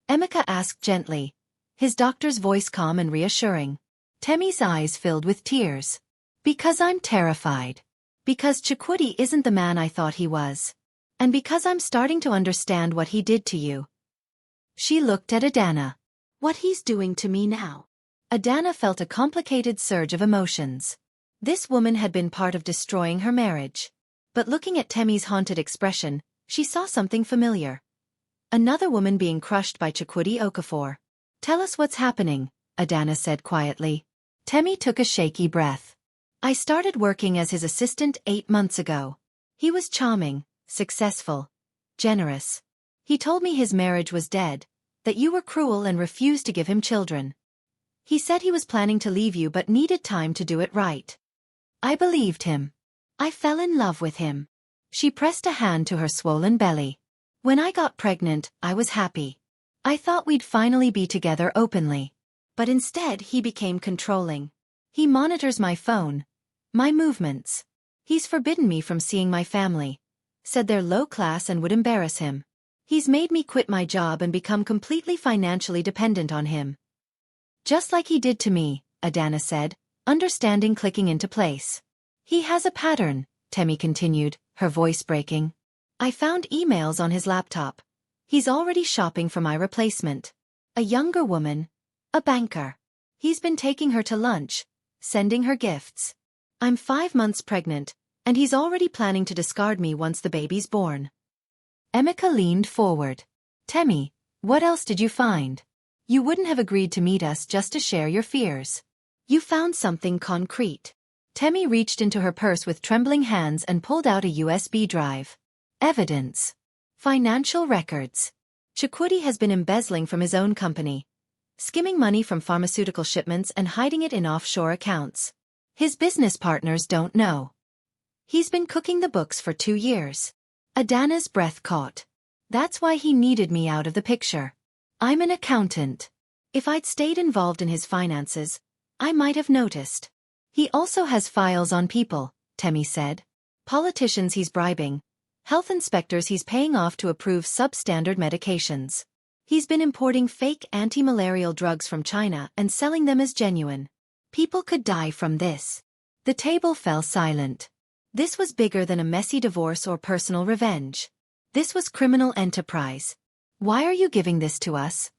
Emeka asked gently, his doctor's voice calm and reassuring. Temi's eyes filled with tears. Because I'm terrified. Because Chukwudi isn't the man I thought he was. And because I'm starting to understand what he did to you. She looked at Adanna. What he's doing to me now. Adanna felt a complicated surge of emotions. This woman had been part of destroying her marriage. But looking at Temi's haunted expression, she saw something familiar. Another woman being crushed by Chukwudi Okafor. Tell us what's happening, Adanna said quietly. Temi took a shaky breath. I started working as his assistant 8 months ago. He was charming, successful, generous. He told me his marriage was dead, that you were cruel and refused to give him children. He said he was planning to leave you but needed time to do it right. I believed him. I fell in love with him. She pressed a hand to her swollen belly. When I got pregnant, I was happy. I thought we'd finally be together openly. But instead he became controlling. He monitors my phone, my movements. He's forbidden me from seeing my family. Said they're low class and would embarrass him. He's made me quit my job and become completely financially dependent on him. Just like he did to me, Adanna said, understanding clicking into place. He has a pattern, Temi continued, her voice breaking. I found emails on his laptop. He's already shopping for my replacement. A younger woman. A banker. He's been taking her to lunch, sending her gifts. I'm 5 months pregnant, and he's already planning to discard me once the baby's born. Emeka leaned forward. Temi, what else did you find? You wouldn't have agreed to meet us just to share your fears. You found something concrete. Temi reached into her purse with trembling hands and pulled out a USB drive. Evidence. Financial records. Chukwudi has been embezzling from his own company, skimming money from pharmaceutical shipments and hiding it in offshore accounts. His business partners don't know. He's been cooking the books for 2 years. Adanna's breath caught. That's why he needed me out of the picture. I'm an accountant. If I'd stayed involved in his finances, I might have noticed. He also has files on people, Temi said. Politicians he's bribing. Health inspectors he's paying off to approve substandard medications. He's been importing fake anti-malarial drugs from China and selling them as genuine. People could die from this. The table fell silent. This was bigger than a messy divorce or personal revenge. This was criminal enterprise. Why are you giving this to us?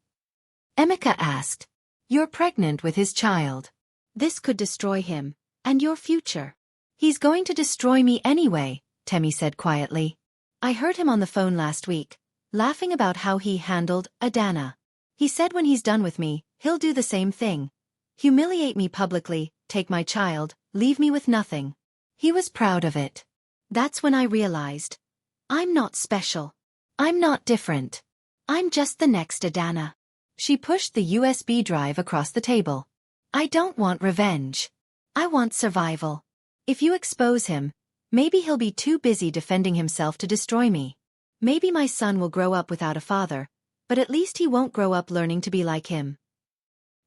Emeka asked. You're pregnant with his child. This could destroy him, and your future. He's going to destroy me anyway, Temi said quietly. I heard him on the phone last week, laughing about how he handled Adanna. He said when he's done with me, he'll do the same thing. Humiliate me publicly, take my child, leave me with nothing. He was proud of it. That's when I realized. I'm not special. I'm not different. I'm just the next Adanna. She pushed the USB drive across the table. I don't want revenge. I want survival. If you expose him, maybe he'll be too busy defending himself to destroy me. Maybe my son will grow up without a father, but at least he won't grow up learning to be like him.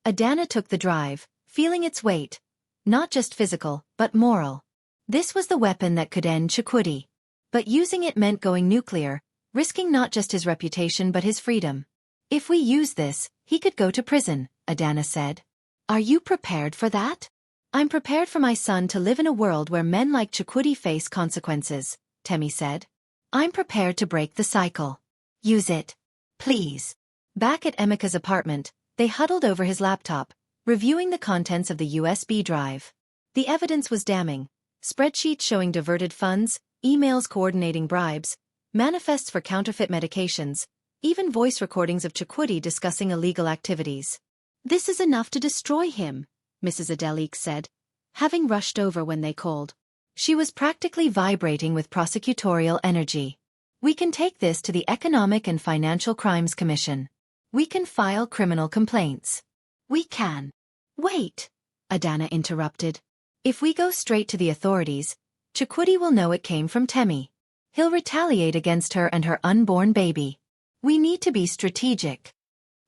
Adanna took the drive, feeling its weight. Not just physical, but moral. This was the weapon that could end Chukwudi. But using it meant going nuclear, risking not just his reputation but his freedom. If we use this, he could go to prison, Adanna said. Are you prepared for that? I'm prepared for my son to live in a world where men like Chukwudi face consequences, Temi said. I'm prepared to break the cycle. Use it. Please. Back at Emeka's apartment, they huddled over his laptop, reviewing the contents of the USB drive. The evidence was damning. Spreadsheets showing diverted funds, emails coordinating bribes, manifests for counterfeit medications, even voice recordings of Chukwudi discussing illegal activities. This is enough to destroy him, Mrs. Adeleke said, having rushed over when they called. She was practically vibrating with prosecutorial energy. We can take this to the Economic and Financial Crimes Commission. We can file criminal complaints. We can. Wait, Adanna interrupted. If we go straight to the authorities, Chukwudi will know it came from Temi. He'll retaliate against her and her unborn baby. We need to be strategic.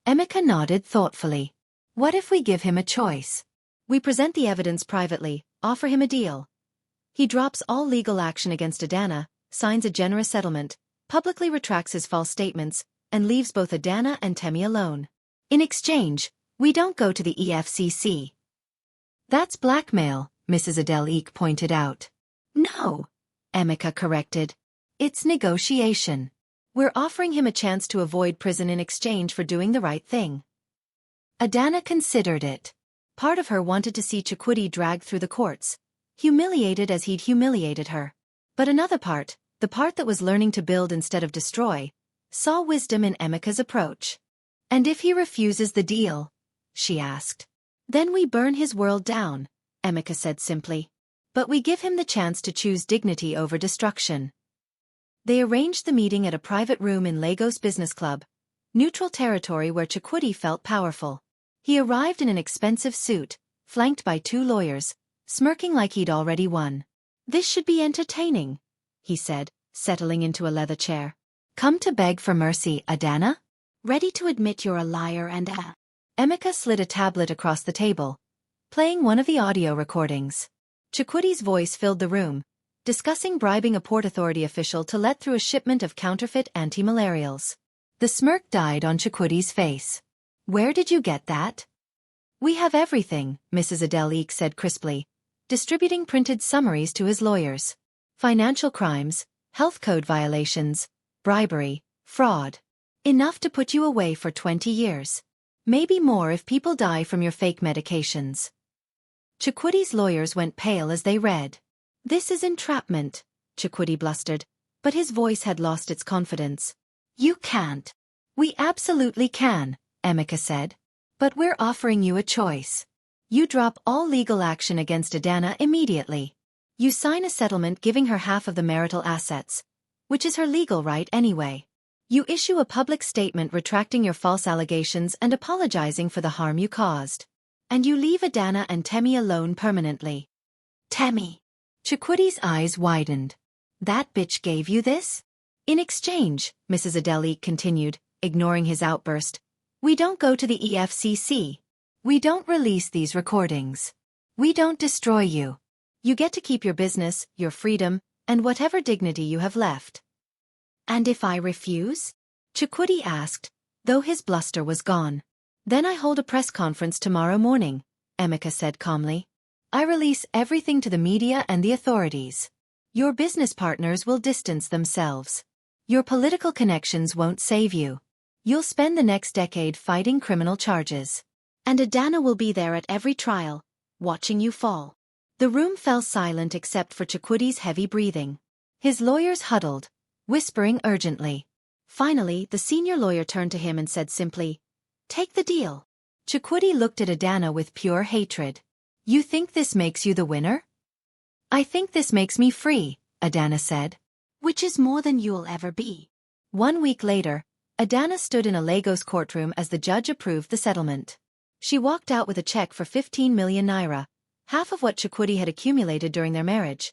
Emeka nodded thoughtfully. What if we give him a choice? We present the evidence privately, offer him a deal. He drops all legal action against Adanna, signs a generous settlement, publicly retracts his false statements, and leaves both Adanna and Temi alone. In exchange, we don't go to the EFCC. That's blackmail, Mrs. Adele-Eek pointed out. No, Emeka corrected. It's negotiation. We're offering him a chance to avoid prison in exchange for doing the right thing. Adanna considered it. Part of her wanted to see Chukwudi dragged through the courts, humiliated as he'd humiliated her. But another part, the part that was learning to build instead of destroy, saw wisdom in Emeka's approach. And if he refuses the deal? She asked. Then we burn his world down, Emeka said simply. But we give him the chance to choose dignity over destruction. They arranged the meeting at a private room in Lagos Business Club, neutral territory where Chukwudi felt powerful. He arrived in an expensive suit, flanked by 2 lawyers, smirking like he'd already won. This should be entertaining, he said, settling into a leather chair. Come to beg for mercy, Adanna? Ready to admit you're a liar and a... Emeka slid a tablet across the table, playing one of the audio recordings. Chukwudi's voice filled the room, discussing bribing a Port Authority official to let through a shipment of counterfeit anti-malarials. The smirk died on Chukwudi's face. Where did you get that? We have everything, Mrs. Adele-Eek said crisply, distributing printed summaries to his lawyers. Financial crimes, health code violations, bribery, fraud. Enough to put you away for 20 years. Maybe more if people die from your fake medications. Chukwudi's lawyers went pale as they read. This is entrapment, Chukwudi blustered, but his voice had lost its confidence. You can't. We absolutely can, Emeka said. But we're offering you a choice. You drop all legal action against Adanna immediately. You sign a settlement giving her half of the marital assets, which is her legal right anyway. You issue a public statement retracting your false allegations and apologizing for the harm you caused. And you leave Adanna and Temi alone permanently. Temi. Chukwudi's eyes widened. That bitch gave you this? In exchange, Mrs. Adele continued, ignoring his outburst, we don't go to the EFCC. We don't release these recordings. We don't destroy you. You get to keep your business, your freedom, and whatever dignity you have left. And if I refuse? Chukwudi asked, though his bluster was gone. Then I hold a press conference tomorrow morning, Emeka said calmly. I release everything to the media and the authorities. Your business partners will distance themselves. Your political connections won't save you. You'll spend the next decade fighting criminal charges. And Adanna will be there at every trial, watching you fall. The room fell silent except for Chukwudi's heavy breathing. His lawyers huddled, whispering urgently. Finally, the senior lawyer turned to him and said simply, Take the deal. Chukwudi looked at Adanna with pure hatred. You think this makes you the winner? I think this makes me free, Adanna said. Which is more than you'll ever be. 1 week later, Adanna stood in a Lagos courtroom as the judge approved the settlement. She walked out with a check for 15 million naira, half of what Chukwudi had accumulated during their marriage,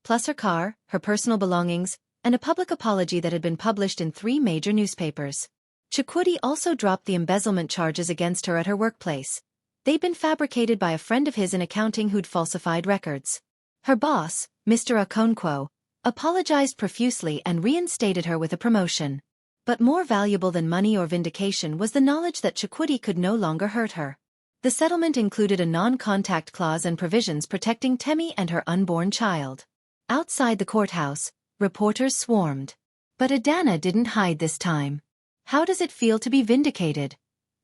plus her car, her personal belongings, and a public apology that had been published in 3 major newspapers. Chukwudi also dropped the embezzlement charges against her at her workplace. They'd been fabricated by a friend of his in accounting who'd falsified records. Her boss, Mr. Okonkwo, apologized profusely and reinstated her with a promotion. But more valuable than money or vindication was the knowledge that Chukwudi could no longer hurt her. The settlement included a non-contact clause and provisions protecting Temi and her unborn child. Outside the courthouse, reporters swarmed. But Adanna didn't hide this time. How does it feel to be vindicated?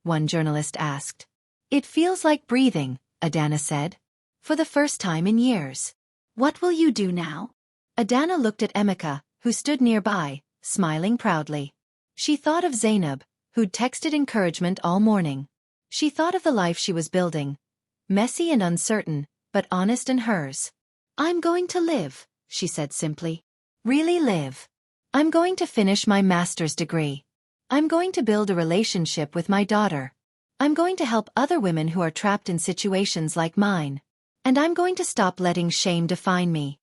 One journalist asked. It feels like breathing, Adanna said. For the first time in years. What will you do now? Adanna looked at Emeka, who stood nearby, smiling proudly. She thought of Zainab, who'd texted encouragement all morning. She thought of the life she was building. Messy and uncertain, but honest and hers. I'm going to live, she said simply. Really live. I'm going to finish my master's degree. I'm going to build a relationship with my daughter. I'm going to help other women who are trapped in situations like mine. And I'm going to stop letting shame define me.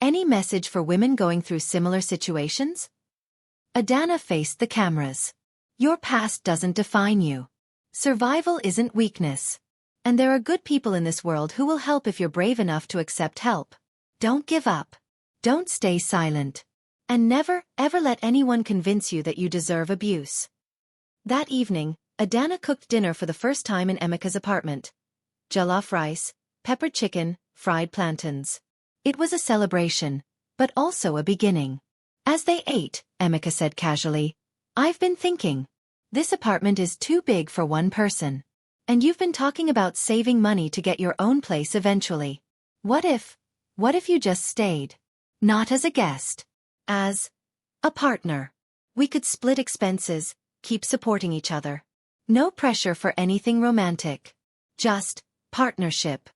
Any message for women going through similar situations? Adanna faced the cameras. Your past doesn't define you. Survival isn't weakness. And there are good people in this world who will help if you're brave enough to accept help. Don't give up. Don't stay silent. And never, ever let anyone convince you that you deserve abuse. That evening, Adanna cooked dinner for the first time in Emeka's apartment. Jollof rice, peppered chicken, fried plantains. It was a celebration, but also a beginning. As they ate, Emeka said casually, "I've been thinking. This apartment is too big for one person. And you've been talking about saving money to get your own place eventually. What if you just stayed? Not as a guest. As a partner. We could split expenses, keep supporting each other. No pressure for anything romantic. Just partnership."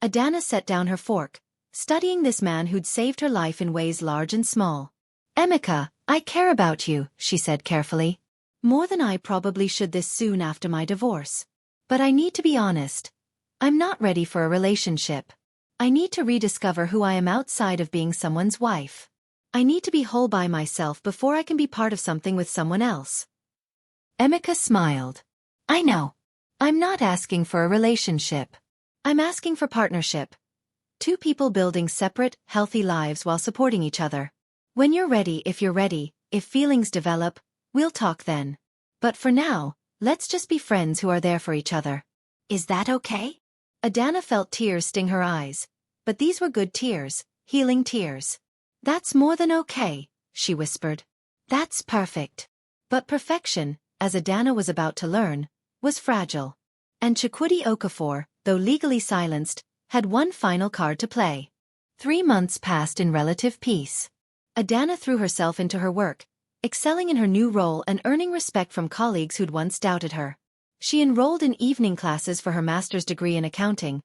Adanna set down her fork, studying this man who'd saved her life in ways large and small. "Emeka, I care about you," she said carefully. "More than I probably should this soon after my divorce. But I need to be honest. I'm not ready for a relationship. I need to rediscover who I am outside of being someone's wife. I need to be whole by myself before I can be part of something with someone else." Emeka smiled. "I know. I'm not asking for a relationship. I'm asking for partnership. Two people building separate, healthy lives while supporting each other. When you're ready, if feelings develop, we'll talk then. But for now, let's just be friends who are there for each other. Is that okay?" Adanna felt tears sting her eyes, but these were good tears, healing tears. "That's more than okay," she whispered. "That's perfect." But perfection, as Adanna was about to learn, was fragile. And Chukwudi Okafor, though legally silenced, had one final card to play. 3 months passed in relative peace. Adanna threw herself into her work, excelling in her new role and earning respect from colleagues who'd once doubted her. She enrolled in evening classes for her master's degree in accounting,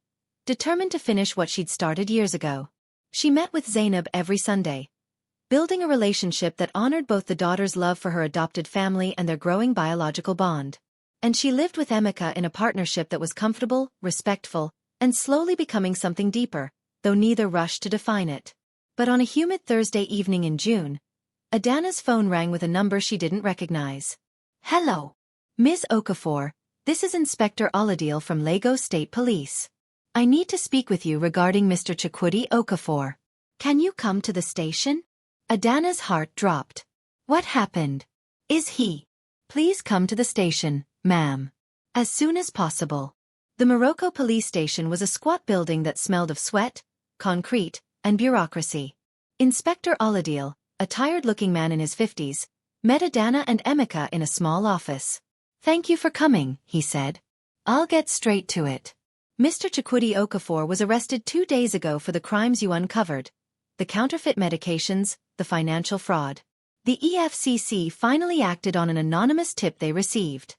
determined to finish what she'd started years ago. She met with Zainab every Sunday, building a relationship that honored both the daughter's love for her adopted family and their growing biological bond. And she lived with Emeka in a partnership that was comfortable, respectful, and slowly becoming something deeper, though neither rushed to define it. But on a humid Thursday evening in June, Adanna's phone rang with a number she didn't recognize. "Hello. Ms. Okafor, this is Inspector Oladil from Lagos State Police. I need to speak with you regarding Mr. Chukwudi Okafor. Can you come to the station?" Adanna's heart dropped. "What happened? Is he? Please come to the station, ma'am. As soon as possible." The Morocco police station was a squat building that smelled of sweat, concrete, and bureaucracy. Inspector Oladil, a tired-looking man in his 50s, met Adanna and Emeka in a small office. "Thank you for coming," he said. "I'll get straight to it. Mr. Chukwudi Okafor was arrested 2 days ago for the crimes you uncovered: the counterfeit medications, the financial fraud. The EFCC finally acted on an anonymous tip they received."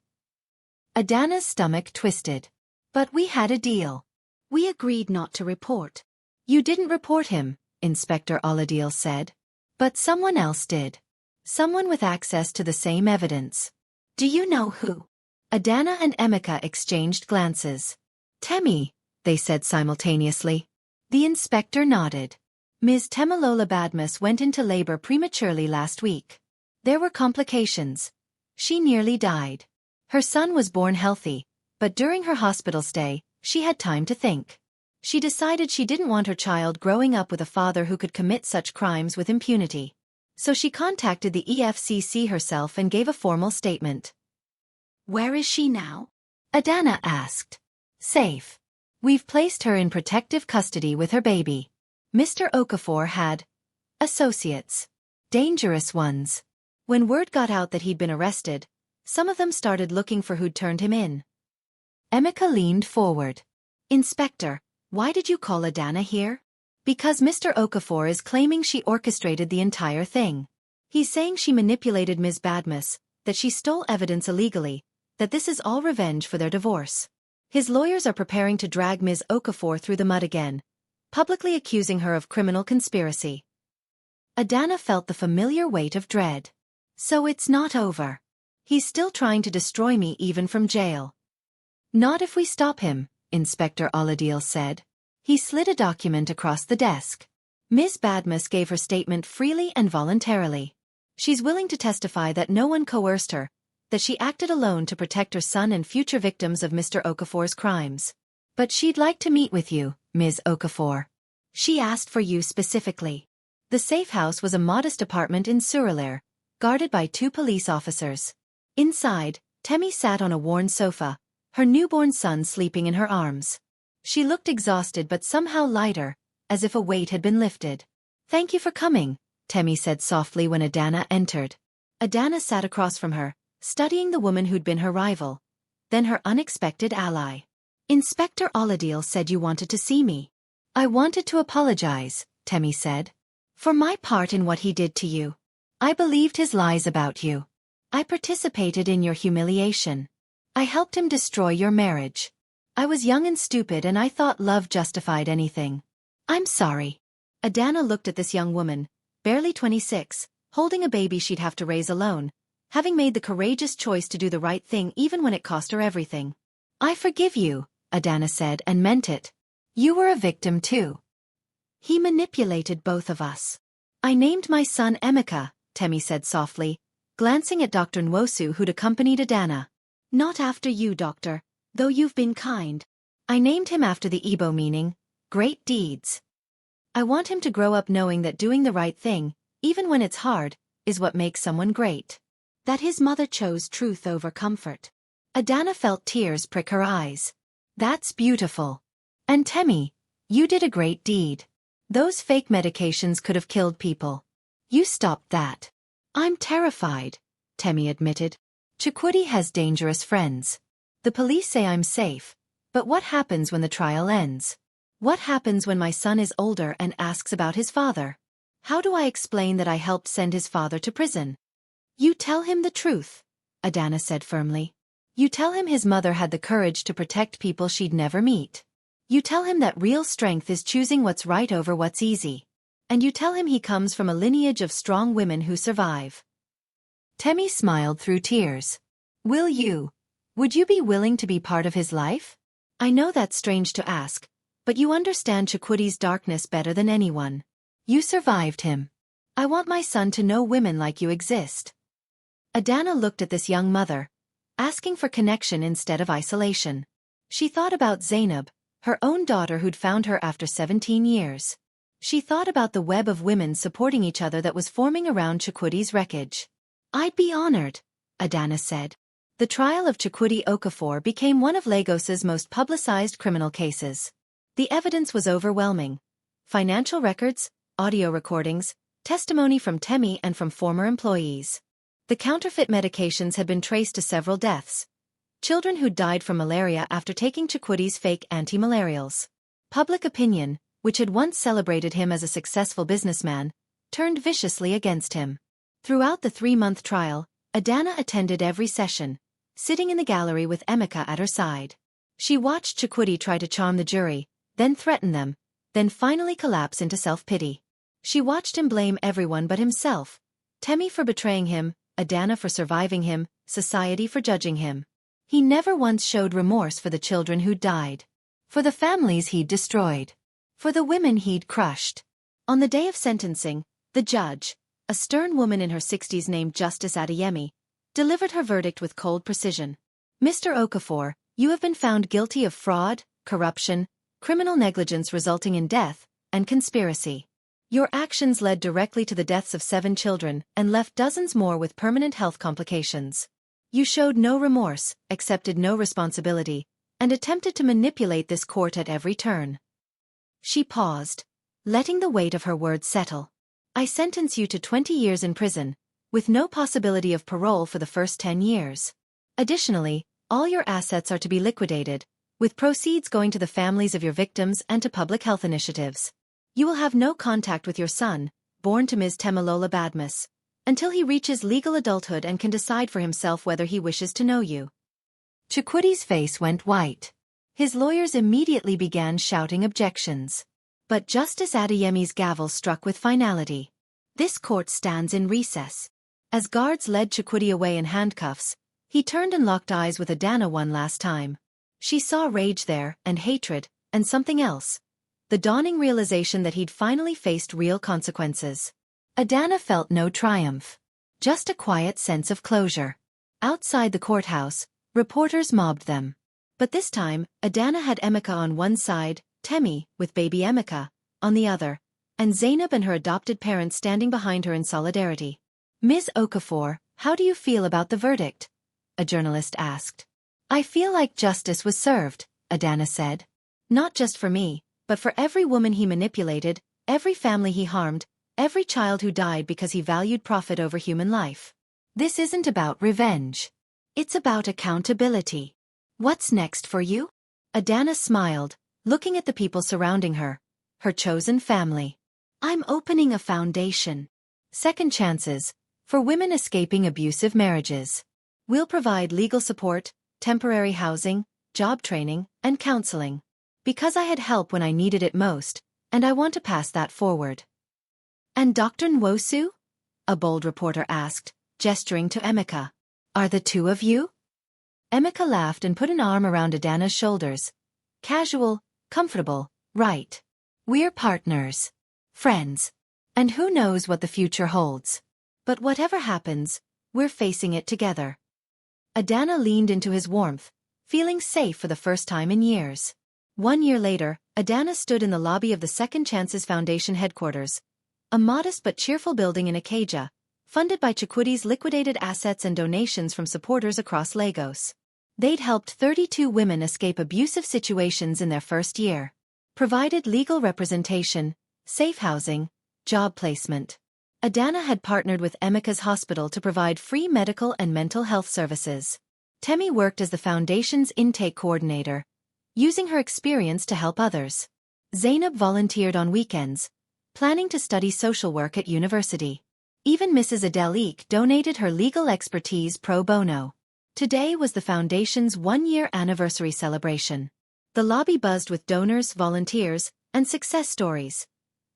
Adanna's stomach twisted. "But we had a deal. We agreed not to report." "You didn't report him," Inspector Oladil said. "But someone else did. Someone with access to the same evidence." "Do you know who?" Adanna and Emeka exchanged glances. "Temi," they said simultaneously. The inspector nodded. "Ms. Temilola Badmus went into labor prematurely last week. There were complications. She nearly died. Her son was born healthy, but during her hospital stay, she had time to think. She decided she didn't want her child growing up with a father who could commit such crimes with impunity. So she contacted the EFCC herself and gave a formal statement." "Where is she now?" Adanna asked. "Safe. We've placed her in protective custody with her baby. Mr. Okafor had associates. Dangerous ones. When word got out that he'd been arrested, some of them started looking for who'd turned him in." Emeka leaned forward. "Inspector, why did you call Adanna here?" "Because Mr. Okafor is claiming she orchestrated the entire thing. He's saying she manipulated Ms. Badmus, that she stole evidence illegally, that this is all revenge for their divorce. His lawyers are preparing to drag Ms. Okafor through the mud again, publicly accusing her of criminal conspiracy." Adanna felt the familiar weight of dread. "So it's not over. He's still trying to destroy me even from jail." "Not if we stop him," Inspector Oladil said. He slid a document across the desk. "Ms. Badmus gave her statement freely and voluntarily. She's willing to testify that no one coerced her, that she acted alone to protect her son and future victims of Mr. Okafor's crimes. But she'd like to meet with you, Ms. Okafor. She asked for you specifically." The safe house was a modest apartment in Surulere, guarded by 2 police officers. Inside, Temi sat on a worn sofa, her newborn son sleeping in her arms. She looked exhausted but somehow lighter, as if a weight had been lifted. "Thank you for coming," Temi said softly when Adanna entered. Adanna sat across from her, studying the woman who'd been her rival, then her unexpected ally. "Inspector Oladil said you wanted to see me." "I wanted to apologize," Temi said, "for my part in what he did to you. I believed his lies about you. I participated in your humiliation. I helped him destroy your marriage. I was young and stupid and I thought love justified anything. I'm sorry." Adanna looked at this young woman, barely 26, holding a baby she'd have to raise alone, having made the courageous choice to do the right thing even when it cost her everything. "I forgive you," Adanna said, and meant it. "You were a victim too. He manipulated both of us." "I named my son Emeka," Temi said softly, glancing at Dr. Nwosu who'd accompanied Adanna. "Not after you, doctor, though you've been kind. I named him after the Igbo meaning, great deeds. I want him to grow up knowing that doing the right thing, even when it's hard, is what makes someone great. That his mother chose truth over comfort." Adanna felt tears prick her eyes. "That's beautiful. And Temi, you did a great deed. Those fake medications could have killed people. You stopped that." "I'm terrified," Temi admitted. "Chukwudi has dangerous friends. The police say I'm safe, but what happens when the trial ends? What happens when my son is older and asks about his father? How do I explain that I helped send his father to prison?" "You tell him the truth," Adanna said firmly. "You tell him his mother had the courage to protect people she'd never meet. You tell him that real strength is choosing what's right over what's easy. And you tell him he comes from a lineage of strong women who survive." Temi smiled through tears. Would you be willing to be part of his life? I know that's strange to ask, but you understand Chukwudi's darkness better than anyone. You survived him. I want my son to know women like you exist." Adanna looked at this young mother, asking for connection instead of isolation. She thought about Zainab, her own daughter who'd found her after 17 years. She thought about the web of women supporting each other that was forming around Chukwudi's wreckage. "I'd be honored," Adanna said. The trial of Chukwudi Okafor became one of Lagos's most publicized criminal cases. The evidence was overwhelming. Financial records, audio recordings, testimony from Temi and from former employees. The counterfeit medications had been traced to several deaths. Children who'd died from malaria after taking Chukwudi's fake anti-malarials. Public opinion, which had once celebrated him as a successful businessman, turned viciously against him. Throughout the 3-month trial, Adanna attended every session, sitting in the gallery with Emeka at her side. She watched Chukwudi try to charm the jury, then threaten them, then finally collapse into self-pity. She watched him blame everyone but himself, Temi for betraying him, Adanna for surviving him, society for judging him. He never once showed remorse for the children who'd died, for the families he'd destroyed, for the women he'd crushed. On the day of sentencing, the judge, a stern woman in her 60s named Justice Adeyemi, delivered her verdict with cold precision. "Mr. Okafor, you have been found guilty of fraud, corruption, criminal negligence resulting in death, and conspiracy. Your actions led directly to the deaths of 7 children and left dozens more with permanent health complications. You showed no remorse, accepted no responsibility, and attempted to manipulate this court at every turn." She paused, letting the weight of her words settle. "I sentence you to 20 years in prison, with no possibility of parole for the first 10 years. Additionally, all your assets are to be liquidated, with proceeds going to the families of your victims and to public health initiatives. You will have no contact with your son, born to Ms. Temilola Badmus, until he reaches legal adulthood and can decide for himself whether he wishes to know you." Chukwudi's face went white. His lawyers immediately began shouting objections. But Justice Adeyemi's gavel struck with finality. "This court stands in recess." As guards led Chukwudi away in handcuffs, he turned and locked eyes with Adanna one last time. She saw rage there, and hatred, and something else. The dawning realization that he'd finally faced real consequences. Adanna felt no triumph. Just a quiet sense of closure. Outside the courthouse, reporters mobbed them. But this time, Adanna had Emeka on one side, Temi, with baby Emeka, on the other, and Zainab and her adopted parents standing behind her in solidarity. "Ms. Okafor, how do you feel about the verdict?" a journalist asked. "I feel like justice was served," Adanna said. "Not just for me, but for every woman he manipulated, every family he harmed, every child who died because he valued profit over human life. This isn't about revenge. It's about accountability. What's next for you?" Adanna smiled, looking at the people surrounding her, her chosen family. "I'm opening a foundation. Second chances, for women escaping abusive marriages. We'll provide legal support, temporary housing, job training, and counseling. Because I had help when I needed it most, and I want to pass that forward." "And Dr. Nwosu?" a bold reporter asked, gesturing to Emeka. "Are the two of you?" Emeka laughed and put an arm around Adanna's shoulders. "Casual, comfortable, right. We're partners. Friends. And who knows what the future holds. But whatever happens, we're facing it together." Adanna leaned into his warmth, feeling safe for the first time in years. 1 year later, Adanna stood in the lobby of the Second Chances Foundation headquarters, a modest but cheerful building in Ikeja, funded by Chukwudi's liquidated assets and donations from supporters across Lagos. They'd helped 32 women escape abusive situations in their first year, provided legal representation, safe housing, job placement. Adanna had partnered with Emeka's hospital to provide free medical and mental health services. Temi worked as the foundation's intake coordinator, using her experience to help others. Zainab volunteered on weekends, planning to study social work at university. Even Mrs. Adelik donated her legal expertise pro bono. Today was the foundation's 1-year anniversary celebration. The lobby buzzed with donors, volunteers, and success stories.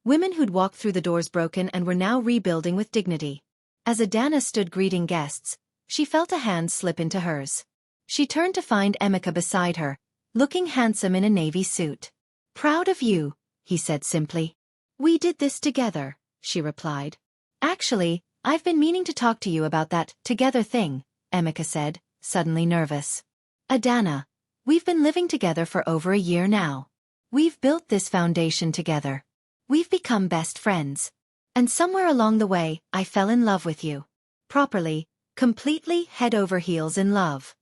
Women who'd walked through the doors broken and were now rebuilding with dignity. As Adanna stood greeting guests, she felt a hand slip into hers. She turned to find Emeka beside her, looking handsome in a navy suit. "Proud of you," he said simply. "We did this together," she replied. "Actually, I've been meaning to talk to you about that together thing," Emeka said, suddenly nervous. "Adanna, we've been living together for over a year now. We've built this foundation together. We've become best friends. And somewhere along the way, I fell in love with you. Properly, completely head over heels in love."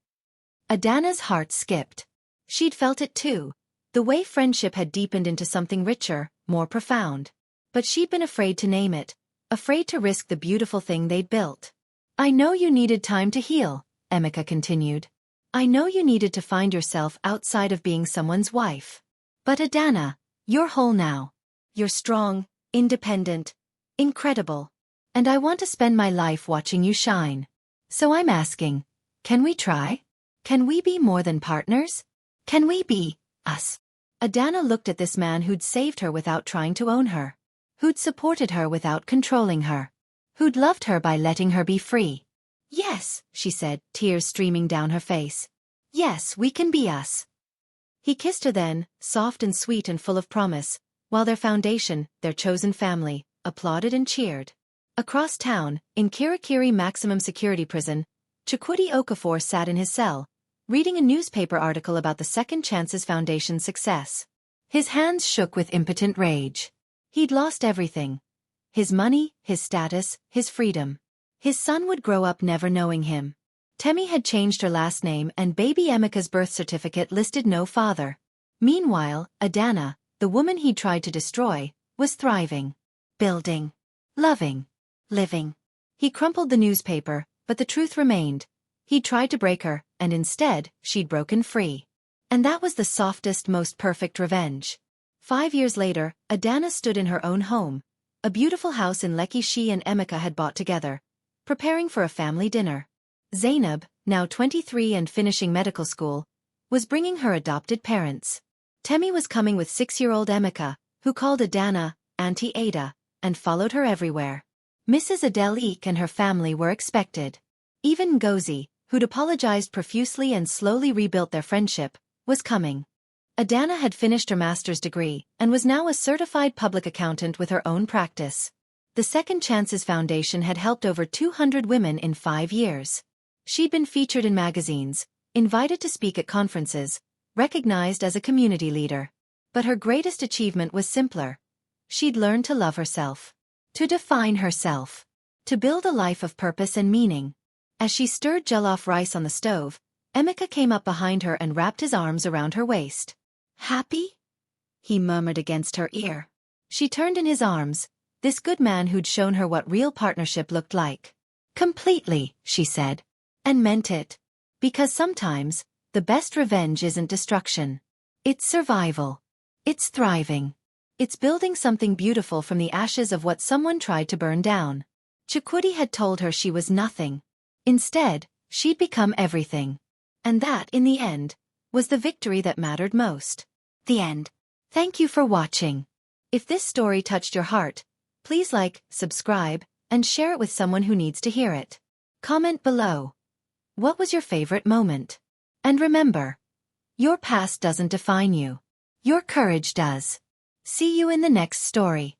Adanna's heart skipped. She'd felt it too, the way friendship had deepened into something richer, more profound. But she'd been afraid to name it, afraid to risk the beautiful thing they'd built. "I know you needed time to heal," Emeka continued. "I know you needed to find yourself outside of being someone's wife. But Adanna, you're whole now. You're strong, independent, incredible. And I want to spend my life watching you shine. So I'm asking, can we try? Can we be more than partners? Can we be us?" Adanna looked at this man who'd saved her without trying to own her, who'd supported her without controlling her, who'd loved her by letting her be free. "Yes," she said, tears streaming down her face. "Yes, we can be us." He kissed her then, soft and sweet and full of promise, while their foundation, their chosen family, applauded and cheered. Across town, in Kirikiri Maximum Security Prison, Chukwudi Okafor sat in his cell, reading a newspaper article about the Second Chances Foundation's success. His hands shook with impotent rage. He'd lost everything. His money, his status, his freedom. His son would grow up never knowing him. Temi had changed her last name and baby Emeka's birth certificate listed no father. Meanwhile, Adanna, the woman he'd tried to destroy, was thriving. Building. Loving. Living. He crumpled the newspaper, but the truth remained. He'd tried to break her, and instead, she'd broken free. And that was the softest, most perfect revenge. 5 years later, Adanna stood in her own home, a beautiful house in Lekki she and Emeka had bought together, preparing for a family dinner. Zainab, now 23 and finishing medical school, was bringing her adopted parents. Temi was coming with 6-year-old Emeka, who called Adanna Auntie Ada, and followed her everywhere. Mrs. Adelik and her family were expected. Even Ngozi, who'd apologized profusely and slowly rebuilt their friendship, was coming. Adanna had finished her master's degree and was now a certified public accountant with her own practice. The Second Chances Foundation had helped over 200 women in 5 years. She'd been featured in magazines, invited to speak at conferences, recognized as a community leader. But her greatest achievement was simpler. she'd learned to love herself, to define herself, to build a life of purpose and meaning. As she stirred jollof rice on the stove, Emeka came up behind her and wrapped his arms around her waist. "Happy?" he murmured against her ear. She turned in his arms, this good man who'd shown her what real partnership looked like. "Completely," she said. And meant it. Because sometimes, the best revenge isn't destruction. It's survival. It's thriving. It's building something beautiful from the ashes of what someone tried to burn down. Chukwudi had told her she was nothing. Instead, she'd become everything. And that, in the end, was the victory that mattered most. The end. Thank you for watching. If this story touched your heart, please like, subscribe, and share it with someone who needs to hear it. Comment below. What was your favorite moment? And remember, your past doesn't define you. Your courage does. See you in the next story.